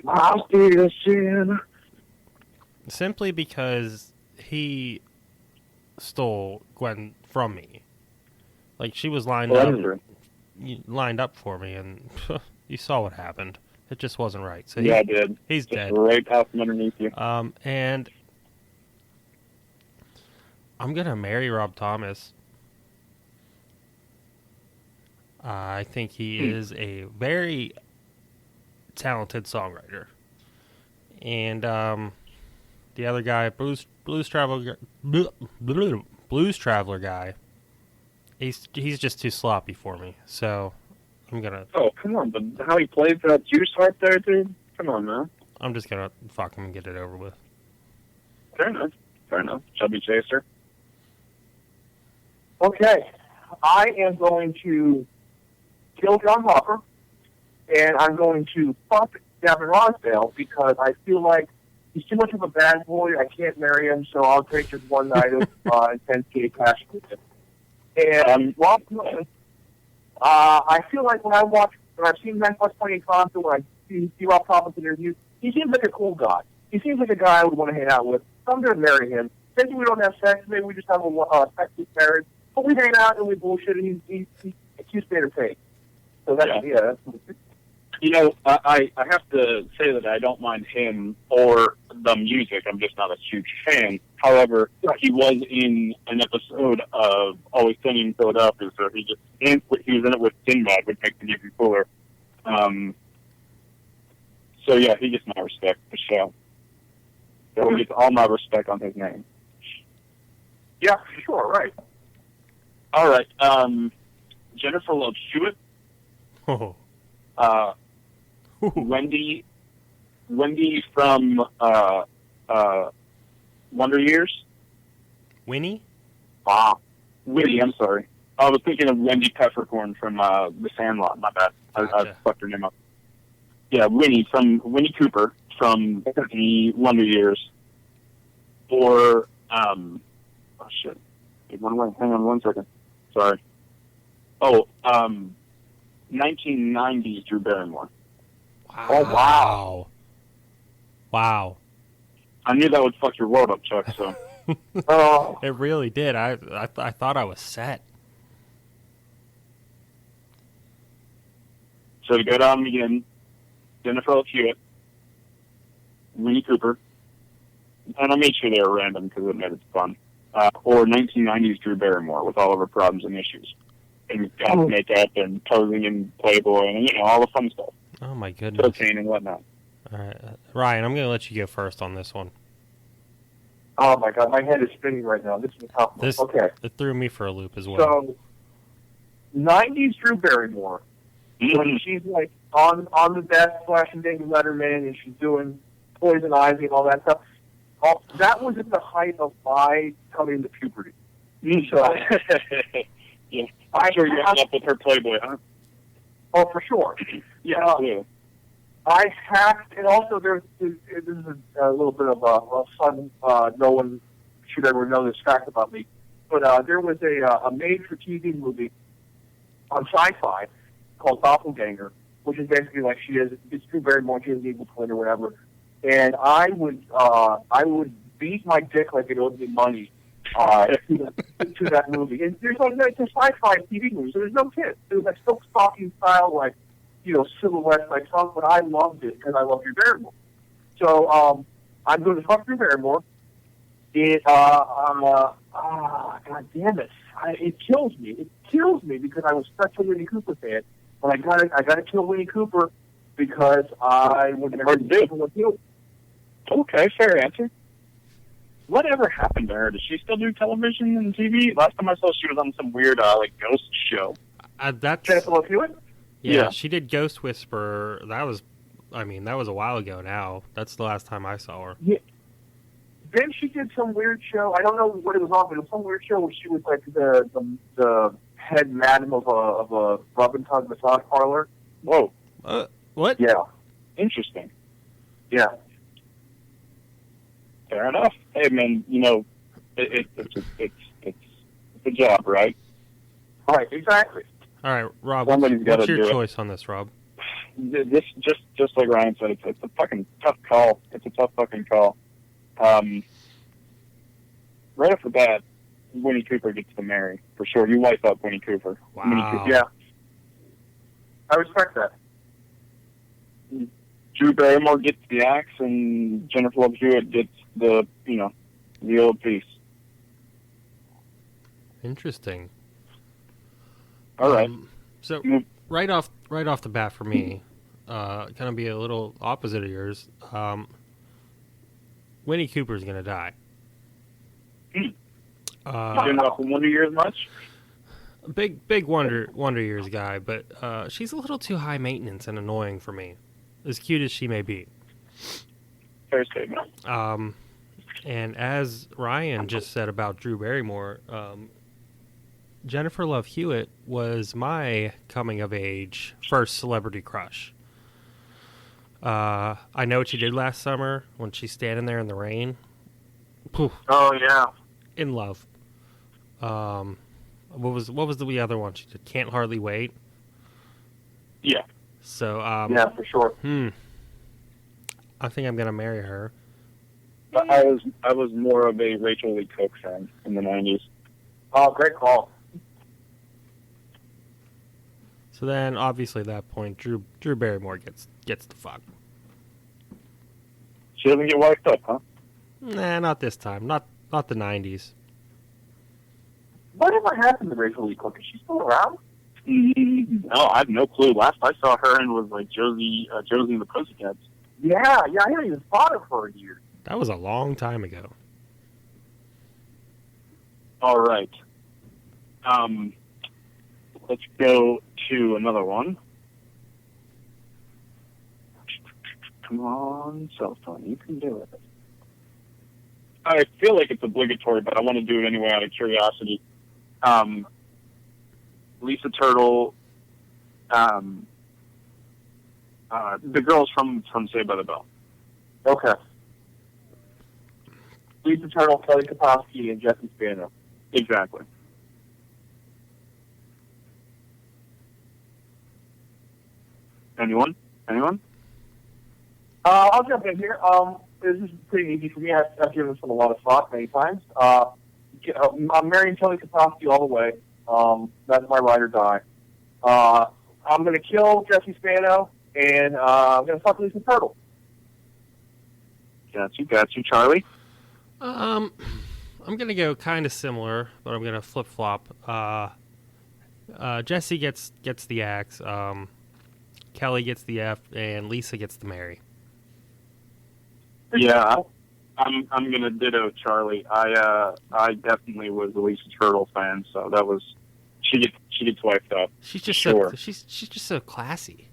Speaker 4: I'll be a sin.
Speaker 1: Simply because he stole Gwen from me. Like, she was lined up for me, and you saw what happened. It just wasn't right. So
Speaker 4: I did.
Speaker 1: He's
Speaker 4: just
Speaker 1: dead.
Speaker 4: Right out from underneath you.
Speaker 1: And I'm gonna marry Rob Thomas. I think he is a very talented songwriter, and the other guy, Blues Traveler guy. He's just too sloppy for me, so I'm gonna.
Speaker 4: Oh, come on! But how he played that juice harp there, dude? Come on, man.
Speaker 1: I'm just gonna fuck him and get it over with.
Speaker 4: Fair enough. Chubby chaser.
Speaker 3: Okay, I am going to kill John Popper and I'm going to fuck Gavin Rossdale because I feel like he's too much of a bad boy. I can't marry him, so I'll take just one night of intense gay passion with him. And Rob Wilson, I feel like when I've seen Men Plus 20 concert, when I see Rob Thomas interviews, he seems like a cool guy. He seems like a guy I would want to hang out with. So I'm going to marry him. Maybe we don't have sex. Maybe we just have a sexless marriage. But we hang out and we bullshit, and he's keeps me entertained. So that's, that's
Speaker 4: you know, I have to say that I don't mind him or the music. I'm just not a huge fan. However, he was in an episode of Always Sunny in Philadelphia, so he was in it with Sinbad, which makes it even cooler. So yeah, he gets my respect for sure. So he gets all my respect on his name.
Speaker 3: Yeah, sure, right.
Speaker 4: All right, Jennifer Love Hewitt.
Speaker 1: Oh.
Speaker 4: Wendy from Wonder Years.
Speaker 1: Winnie?
Speaker 4: Winnie, I'm sorry. I was thinking of Wendy Peppercorn from The Sandlot. My bad. I fucked her name up. Yeah, Winnie Cooper from the Wonder Years. Or, oh shit. Hang on one second. Sorry. Oh, 1990s Drew Barrymore.
Speaker 1: Wow.
Speaker 3: Oh, wow.
Speaker 1: Wow.
Speaker 4: I knew that would fuck your world up, Chuck, so.
Speaker 3: Oh.
Speaker 1: It really did. I thought I was set.
Speaker 4: So to go down again, Jennifer Love Hewitt, Winnie Cooper, and I made sure they were random because it made it fun. Or 1990s Drew Barrymore with all of her problems and issues. And makeup and posing in Playboy and, all the fun stuff.
Speaker 1: Oh, my goodness.
Speaker 4: Cocaine and whatnot.
Speaker 1: All right. Ryan, I'm going to let you go first on this one.
Speaker 3: Oh, my God. My head is spinning right now. This is a tough one. Okay.
Speaker 1: It threw me for a loop as well.
Speaker 3: So, 90s Drew Barrymore. When she's, like, on the desk flashing David Letterman and she's doing Poison Ivy and all that stuff. That was at the height of my coming to puberty. So,
Speaker 4: yeah. I'm sure you ended up with her Playboy, huh?
Speaker 3: Oh, for sure. Yeah. I have, and also this is a little bit of a fun, no one should ever know this fact about me, but there was a made-for-TV movie on Sci-Fi called Doppelganger, which is basically like it's Drew Barrymore, she has an evil twin or whatever, and I would beat my dick like it owed me money to that movie. And there's it's a sci-fi TV movie, so there's no kids. It was like silk stocking style, like, silhouette like song, but I loved it because I love Drew Barrymore. So I'm going to fuck Drew Barrymore. God damn it! It kills me. It kills me because I was such a Winnie Cooper fan, but I gotta kill Winnie Cooper because I would never do it.
Speaker 4: Okay, fair answer. Whatever happened to her? Does she still do television and TV? Last time I saw she was on some weird ghost show.
Speaker 3: Jennifer Love Hewitt?
Speaker 1: Yeah, she did Ghost Whisperer. That was a while ago now. That's the last time I saw her.
Speaker 3: Yeah. Then she did some weird show. I don't know what it was on, but it was some weird show where she was like the head madam of a rub and tug massage parlor.
Speaker 4: Whoa.
Speaker 1: What?
Speaker 3: Yeah.
Speaker 4: Interesting.
Speaker 3: Yeah.
Speaker 4: Fair enough. Hey, man, it's a job, right?
Speaker 3: Right, exactly.
Speaker 1: All right, Rob,
Speaker 4: Somebody's
Speaker 1: what's your
Speaker 4: do
Speaker 1: choice on this, Rob?
Speaker 4: This just like Ryan said, it's a fucking tough call. It's a tough fucking call. Right off the bat, Winnie Cooper gets to marry for sure. You wipe up Winnie Cooper.
Speaker 1: Wow.
Speaker 4: Winnie Cooper.
Speaker 3: Yeah. I respect that.
Speaker 4: Drew Barrymore gets the axe, and Jennifer Love Hewitt gets the old piece.
Speaker 1: Interesting.
Speaker 4: All right.
Speaker 1: So right off the bat for me, kind of be a little opposite of yours. Winnie Cooper's gonna die.
Speaker 4: You're not from Wonder Years much?
Speaker 1: Big Wonder Years guy, but she's a little too high maintenance and annoying for me. As cute as she may be.
Speaker 4: Fair statement.
Speaker 1: And as Ryan just said about Drew Barrymore, Jennifer Love Hewitt was my coming of age first celebrity crush. I Know What You Did Last Summer, when she's standing there in the rain. Poof,
Speaker 3: Oh yeah.
Speaker 1: in love. What was the other one she did? Can't Hardly Wait.
Speaker 4: Yeah.
Speaker 1: So
Speaker 3: Yeah, for sure.
Speaker 1: I think I'm gonna marry her.
Speaker 4: But I was more of a Rachel Lee Cook fan in the 90s.
Speaker 3: Oh, great call.
Speaker 1: So then, obviously, at that point, Drew Barrymore gets the fuck.
Speaker 4: She doesn't get wiped up, huh?
Speaker 1: Nah, not this time. Not the 90s.
Speaker 3: Whatever happened to Rachel Lee Cook? Is she still around?
Speaker 4: No, I have no clue. Last I saw her in was like Josie and the Pussycats.
Speaker 3: Yeah, I haven't even thought of her in years.
Speaker 1: That was a long time ago.
Speaker 4: All right. Let's go to another one. Come on, cell phone. You can do it. I feel like it's obligatory, but I want to do it anyway out of curiosity. Lisa Turtle, the girls from Saved by the Bell.
Speaker 3: Okay. Lisa Turtle, Kelly Kapowski, and Jesse Spano.
Speaker 4: Exactly. Anyone?
Speaker 3: I'll jump in here. This is pretty easy for me. I've given this one a lot of thought many times. I'm marrying Kelly Kapowski all the way. That's my ride or die. I'm going to kill Jesse Spano, and I'm going to fuck Lisa Turtle.
Speaker 4: Got you, Charlie.
Speaker 1: I'm gonna go kind of similar, but I'm gonna flip flop. Jesse gets the axe. Kelly gets the F, and Lisa gets the Mary.
Speaker 4: Yeah, I'm gonna ditto Charlie. I definitely was a Lisa Turtle fan, so that was she gets wiped up.
Speaker 1: She's just
Speaker 4: sure.
Speaker 1: she's just so classy.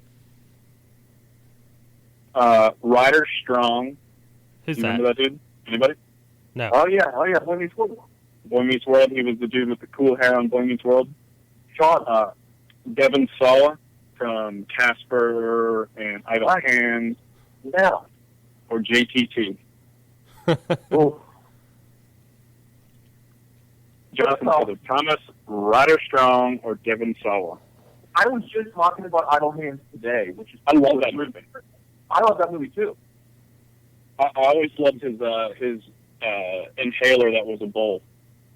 Speaker 4: Ryder Strong.
Speaker 1: Who's
Speaker 4: you
Speaker 1: that?
Speaker 4: Remember that dude? Anybody?
Speaker 1: No.
Speaker 3: Oh yeah. Boy Meets World.
Speaker 4: Boy Meets World. He was the dude with the cool hair on Boy Meets World.
Speaker 3: Sean.
Speaker 4: Devin Sawa from Casper and Idle Hands.
Speaker 3: Yeah.
Speaker 4: Or JTT.
Speaker 3: Oh.
Speaker 4: Jonathan Taylor Thomas, Ryder Strong, or Devin Sawa.
Speaker 3: I was just talking about Idle Hands today, which is
Speaker 4: I love that movie.
Speaker 3: I love that movie too.
Speaker 4: I always loved his inhaler that was a bowl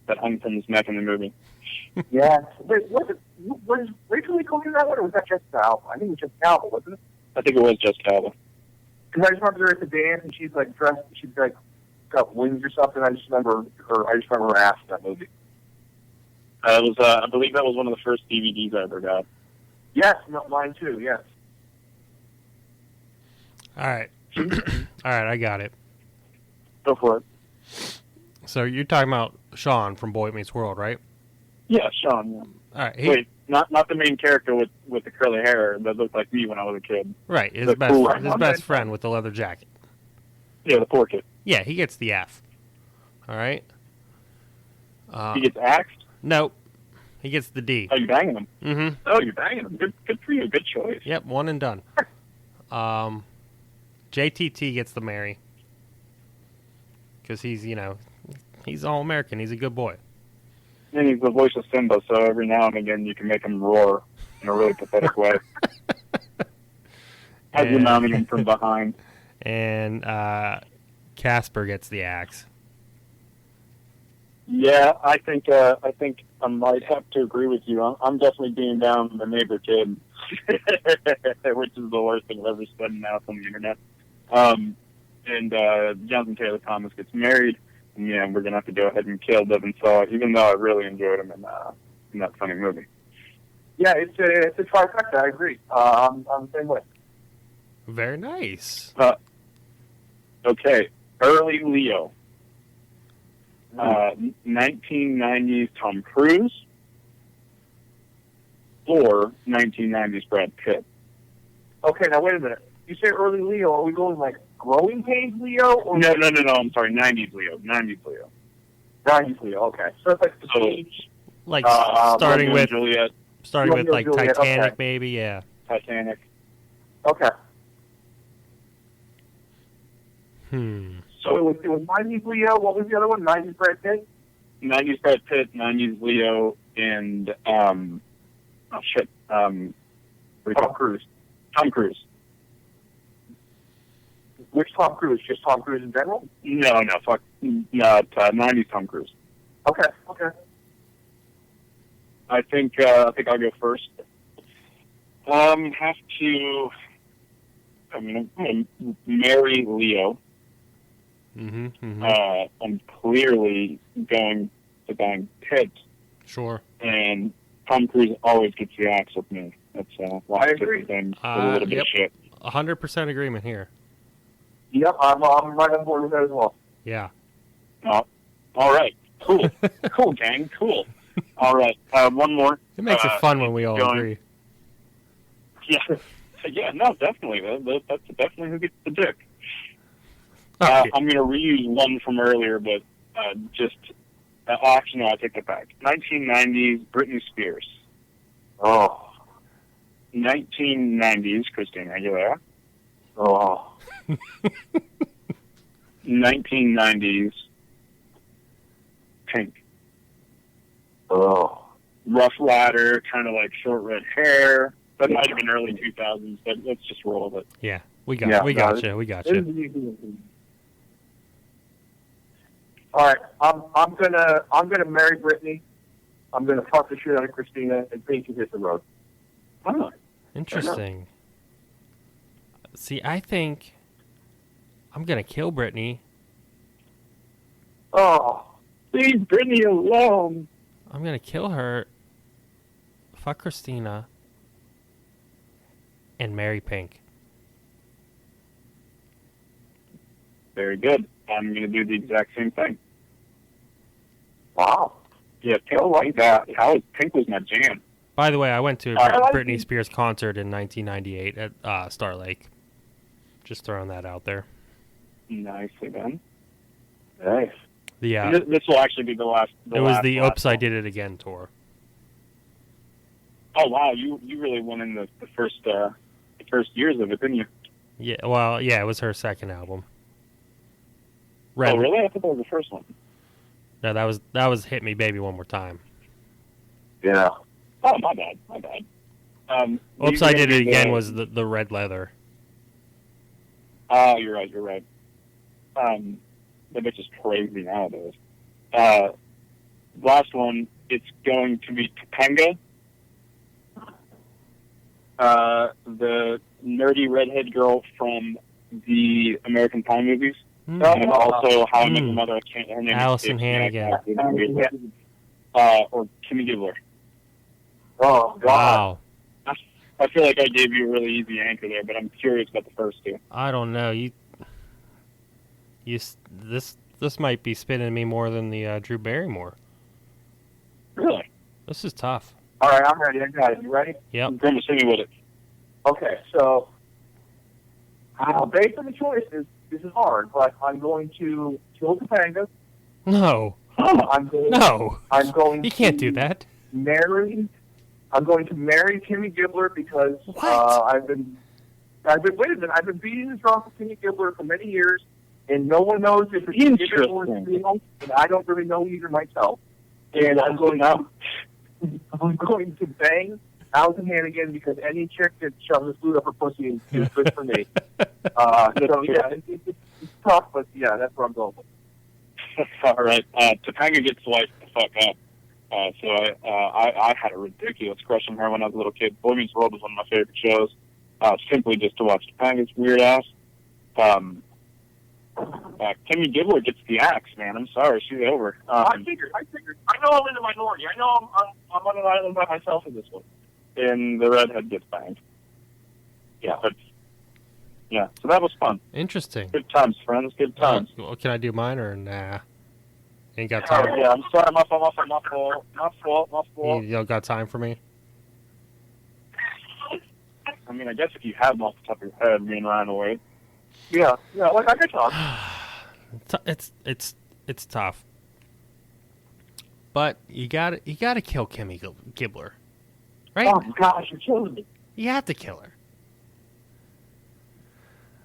Speaker 4: that hung from his neck in the movie.
Speaker 3: Yeah. Wait, was Rachel Lee Cook in that one, or was that just Alba? I think it was just Alba, wasn't it?
Speaker 4: I think it was just Alba.
Speaker 3: Because I just remember her at the dance, and she's like dressed, she's like got wings or something. I just remember her ass in that movie.
Speaker 4: I believe that was one of the first DVDs I ever got.
Speaker 3: Yes, mine too. Yes.
Speaker 1: All right. All right, I got it.
Speaker 3: Go for it.
Speaker 1: So you're talking about Sean from Boy Meets World, right?
Speaker 4: Yeah, Sean. Yeah.
Speaker 1: All right.
Speaker 4: Wait, not the main character with the curly hair that looked like me when I was a kid.
Speaker 1: Right, his
Speaker 4: Cool
Speaker 1: best friend with the leather jacket.
Speaker 4: Yeah, the poor kid.
Speaker 1: Yeah, he gets the F. All right.
Speaker 4: He gets axed?
Speaker 1: Nope. He gets the D.
Speaker 4: Oh, you're banging him.
Speaker 1: Mm-hmm.
Speaker 4: Oh, you're banging him. Good for you. Good choice.
Speaker 1: Yep, one and done. JTT gets the Mary. Because he's all American. He's a good boy.
Speaker 4: And he's the voice of Simba, so every now and again you can make him roar in a really pathetic way. As you're mounting him from behind.
Speaker 1: And Casper gets the axe.
Speaker 4: Yeah, I think I might have to agree with you. I'm definitely being down the neighbor kid, which is the worst thing I've ever said now from the internet. And Jonathan Taylor Thomas gets married, and yeah, we're gonna have to go ahead and kill Devin Sawa, even though I really enjoyed him in that funny movie.
Speaker 3: Yeah, it's a trifecta. I agree. I'm the same way.
Speaker 1: Very nice.
Speaker 4: Okay, early Leo. 1990s Tom Cruise or 1990s Brad Pitt.
Speaker 3: Okay, now wait a minute. You say early Leo. Are we going like growing pains Leo? Or
Speaker 4: No. I'm sorry, 90s Leo. 90s Leo.
Speaker 3: 90s Leo. Okay, so it's like the beach.
Speaker 1: Like starting with
Speaker 4: Juliet.
Speaker 1: Starting with like
Speaker 3: Juliet,
Speaker 1: Titanic,
Speaker 3: okay.
Speaker 1: maybe. Yeah.
Speaker 4: Titanic.
Speaker 3: Okay. So it was 90s Leo. What was the other one? 90s Brad Pitt?
Speaker 4: 90s Brad Pitt, 90s Leo, and Tom
Speaker 3: Cruise.
Speaker 4: Tom Cruise.
Speaker 3: Which Tom Cruise? Just Tom Cruise in general?
Speaker 4: No, fuck. No, 90s Tom Cruise.
Speaker 3: Okay.
Speaker 4: I think I'll go first. I'm gonna marry Leo. I'm clearly going to bang Pitt.
Speaker 1: Sure.
Speaker 4: And Tom Cruise always gets the axe with me. That's
Speaker 3: I agree.
Speaker 4: A little bit of shit.
Speaker 1: 100% agreement here.
Speaker 3: Yep, I'm right on board with that as well.
Speaker 1: Yeah.
Speaker 4: Oh, all right. Cool. Cool, gang. Cool. All right. One more.
Speaker 1: It makes it fun when we all agree.
Speaker 4: Yeah. Yeah, no, definitely. That's definitely who gets the dick.
Speaker 1: Okay.
Speaker 4: I'm going to reuse one from earlier, but actually, no, I take that back. 1990s, Britney Spears.
Speaker 3: Oh.
Speaker 4: 1990s, Christina Aguilera.
Speaker 3: Oh.
Speaker 4: 1990s, Pink.
Speaker 3: Oh.
Speaker 4: Rough rider, kind of like short red hair. That might have been early 2000s, but let's just roll with it.
Speaker 1: Yeah, we got you.
Speaker 3: All right, I'm gonna marry Brittany. I'm gonna fuck the shit out of Christina, and Pink can hit the road.
Speaker 4: Oh,
Speaker 1: interesting. See, I think I'm gonna kill Brittany.
Speaker 3: Oh,
Speaker 4: leave Brittany alone.
Speaker 1: I'm gonna kill her. Fuck Christina. And marry Pink.
Speaker 4: Very good. I'm going to do the exact same thing.
Speaker 3: Wow.
Speaker 4: Yeah, Pink like that. Pink was my jam.
Speaker 1: By the way, I went to a Britney Spears concert in 1998 at Star Lake. Just throwing that out there.
Speaker 4: Nicely done.
Speaker 3: Nice.
Speaker 4: This will actually be the last.
Speaker 1: It was the Oops, I Did It Again tour.
Speaker 4: Oh wow, you really went in the first years of it, didn't you?
Speaker 1: Yeah, well, yeah, it was her second album.
Speaker 4: Oh really? I thought that was the first one.
Speaker 1: No, that was Hit Me Baby One More Time.
Speaker 3: Yeah.
Speaker 4: Oh my bad.
Speaker 1: Oops, I Did It Again was the red leather.
Speaker 4: Oh, you're right. That bitch is crazy nowadays. Last one, it's going to be Topanga. The nerdy redhead girl from the American Pie movies. And also How I Met Your Mother. Her name
Speaker 1: Allison Hannigan.
Speaker 4: Or Kimmy Gibbler.
Speaker 3: Oh, God.
Speaker 1: Wow.
Speaker 4: I feel like I gave you a really easy anchor there, but I'm curious about the first two.
Speaker 1: I don't know. This might be spinning me more than the Drew Barrymore.
Speaker 4: Really?
Speaker 1: This is tough.
Speaker 3: All right, I'm ready. I got it. You ready?
Speaker 1: Yep.
Speaker 4: Grimace, hit me with it.
Speaker 3: Okay, so based on the choices, this is hard, but I'm going to kill Topanga.
Speaker 1: No.
Speaker 3: I'm going.
Speaker 1: You can't do that.
Speaker 3: I'm going to marry Kimmy Gibbler because I've been beating the drum for Kimmy Gibbler for many years, and no one knows if it's Gibbler or real, and I don't really know either myself. And I'm going to bang Allison Hannigan because any chick that shoves a food up her pussy is good for me. So yeah, it's tough, but yeah, that's what I'm going with.
Speaker 4: All right, Topanga gets wiped the fuck up. So I had a ridiculous crush on her when I was a little kid. Boy Meets World was one of my favorite shows, simply just to watch Topanga's weird ass. Kimmy Gibbler gets the axe, man. I'm sorry, she's over.
Speaker 3: I figured. I know I'm in the minority. I know I'm on an island by myself in this one.
Speaker 4: And the redhead gets banged.
Speaker 3: Yeah.
Speaker 4: Yeah, so that was fun.
Speaker 1: Interesting.
Speaker 4: Good times, friends. Good times.
Speaker 1: Well, can I do mine or nah? Ain't got time.
Speaker 4: Oh, yeah, I'm sorry. My fault.
Speaker 1: You don't got time for me?
Speaker 4: I mean, I guess if you have them off the top of your head, me and Ryan will wait.
Speaker 3: Yeah, like I could talk.
Speaker 1: It's tough. But you gotta kill Kimmy Gibbler. Right?
Speaker 3: Oh gosh, you're killing me.
Speaker 1: You have to kill her.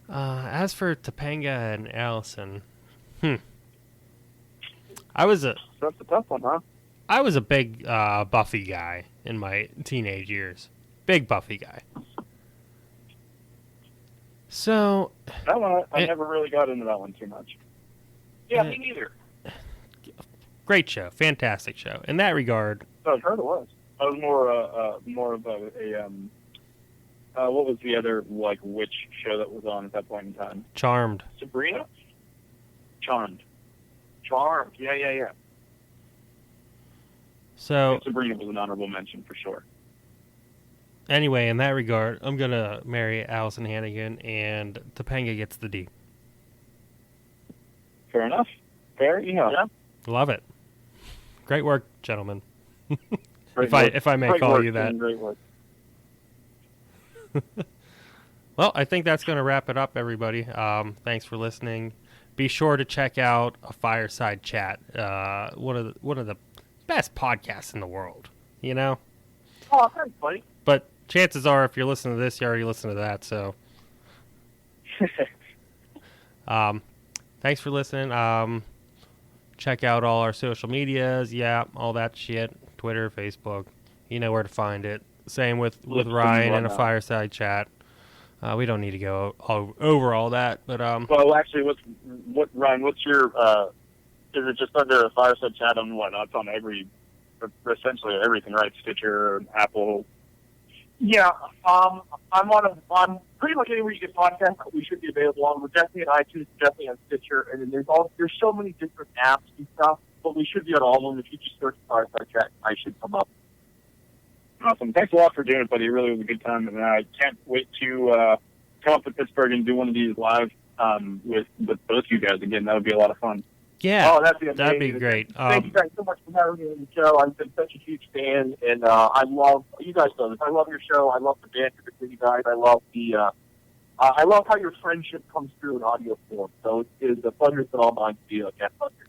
Speaker 1: As for Topanga and Allison, that's
Speaker 3: a tough one, huh?
Speaker 1: I was a big Buffy guy in my teenage years. Big Buffy guy. So
Speaker 4: that one, I never really got into that one too much.
Speaker 3: Yeah, me neither.
Speaker 1: Great show, fantastic show. In that regard,
Speaker 3: I heard it was.
Speaker 4: I was more of a what was the other witch show that was on at that point in time?
Speaker 1: Charmed.
Speaker 3: Sabrina?
Speaker 4: Charmed.
Speaker 3: Yeah.
Speaker 1: So
Speaker 4: and Sabrina was an honorable mention for sure.
Speaker 1: Anyway, in that regard, I'm gonna marry Allison Hannigan, and Topanga gets the D.
Speaker 4: Fair enough. Fair enough.
Speaker 3: Yeah.
Speaker 1: Love it. Great work, gentlemen.
Speaker 3: If
Speaker 1: I may call you that.
Speaker 3: Great work.
Speaker 1: Well, I think that's going to wrap it up, everybody. Thanks for listening. Be sure to check out a Fireside Chat. One of the best podcasts in the world. You know.
Speaker 3: Oh, thanks, buddy.
Speaker 1: But chances are, if you're listening to this, you already listened to that. So, thanks for listening. Check out all our social medias. Yeah, all that shit. Twitter, Facebook. You know where to find it. Same with Ryan and a Fireside Chat. We don't need to go over all that, but
Speaker 3: Well, actually, Ryan? What's your? Is it just under a Fireside Chat on what? It's on essentially everything, right? Stitcher, Apple. Yeah, I'm on pretty much anywhere you get podcasts. We should be available on. We're definitely on iTunes, definitely on Stitcher, and then there's so many different apps and stuff. But we should be on all of them. If you just search Fireside Chat, I should come up.
Speaker 4: Awesome. Thanks a lot for doing it, buddy. It really was a good time, and I can't wait to come up to Pittsburgh and do one of these live with both you guys again. That would be a lot of fun.
Speaker 1: Yeah,
Speaker 3: that'd be amazing.
Speaker 1: That'd be great.
Speaker 3: Thank you guys so much for having me on the show. I've been such a huge fan, and I love you guys know this. I love your show. I love the banter between you guys. I love I love how your friendship comes through in audio form. So the pleasure's been all mine to be a guest on here.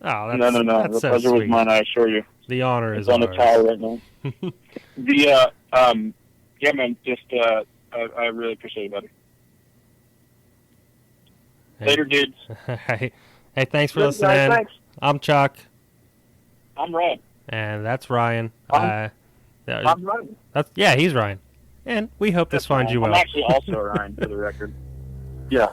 Speaker 1: Oh,
Speaker 4: no.
Speaker 1: That's
Speaker 4: The
Speaker 1: so
Speaker 4: pleasure
Speaker 1: sweet.
Speaker 4: was mine, I assure you.
Speaker 1: The honor is
Speaker 4: on the
Speaker 1: ours.
Speaker 4: tower right now. Yeah, man. Just I really appreciate it, buddy. Later, dudes.
Speaker 1: Hey, thanks for
Speaker 3: Good,
Speaker 1: listening.
Speaker 3: guys, thanks.
Speaker 1: I'm Chuck.
Speaker 4: I'm Ryan.
Speaker 1: And that's Ryan.
Speaker 3: I'm Ryan.
Speaker 1: He's Ryan. And we hope this finds you well.
Speaker 4: I'm actually also Ryan, for the record.
Speaker 3: Yeah.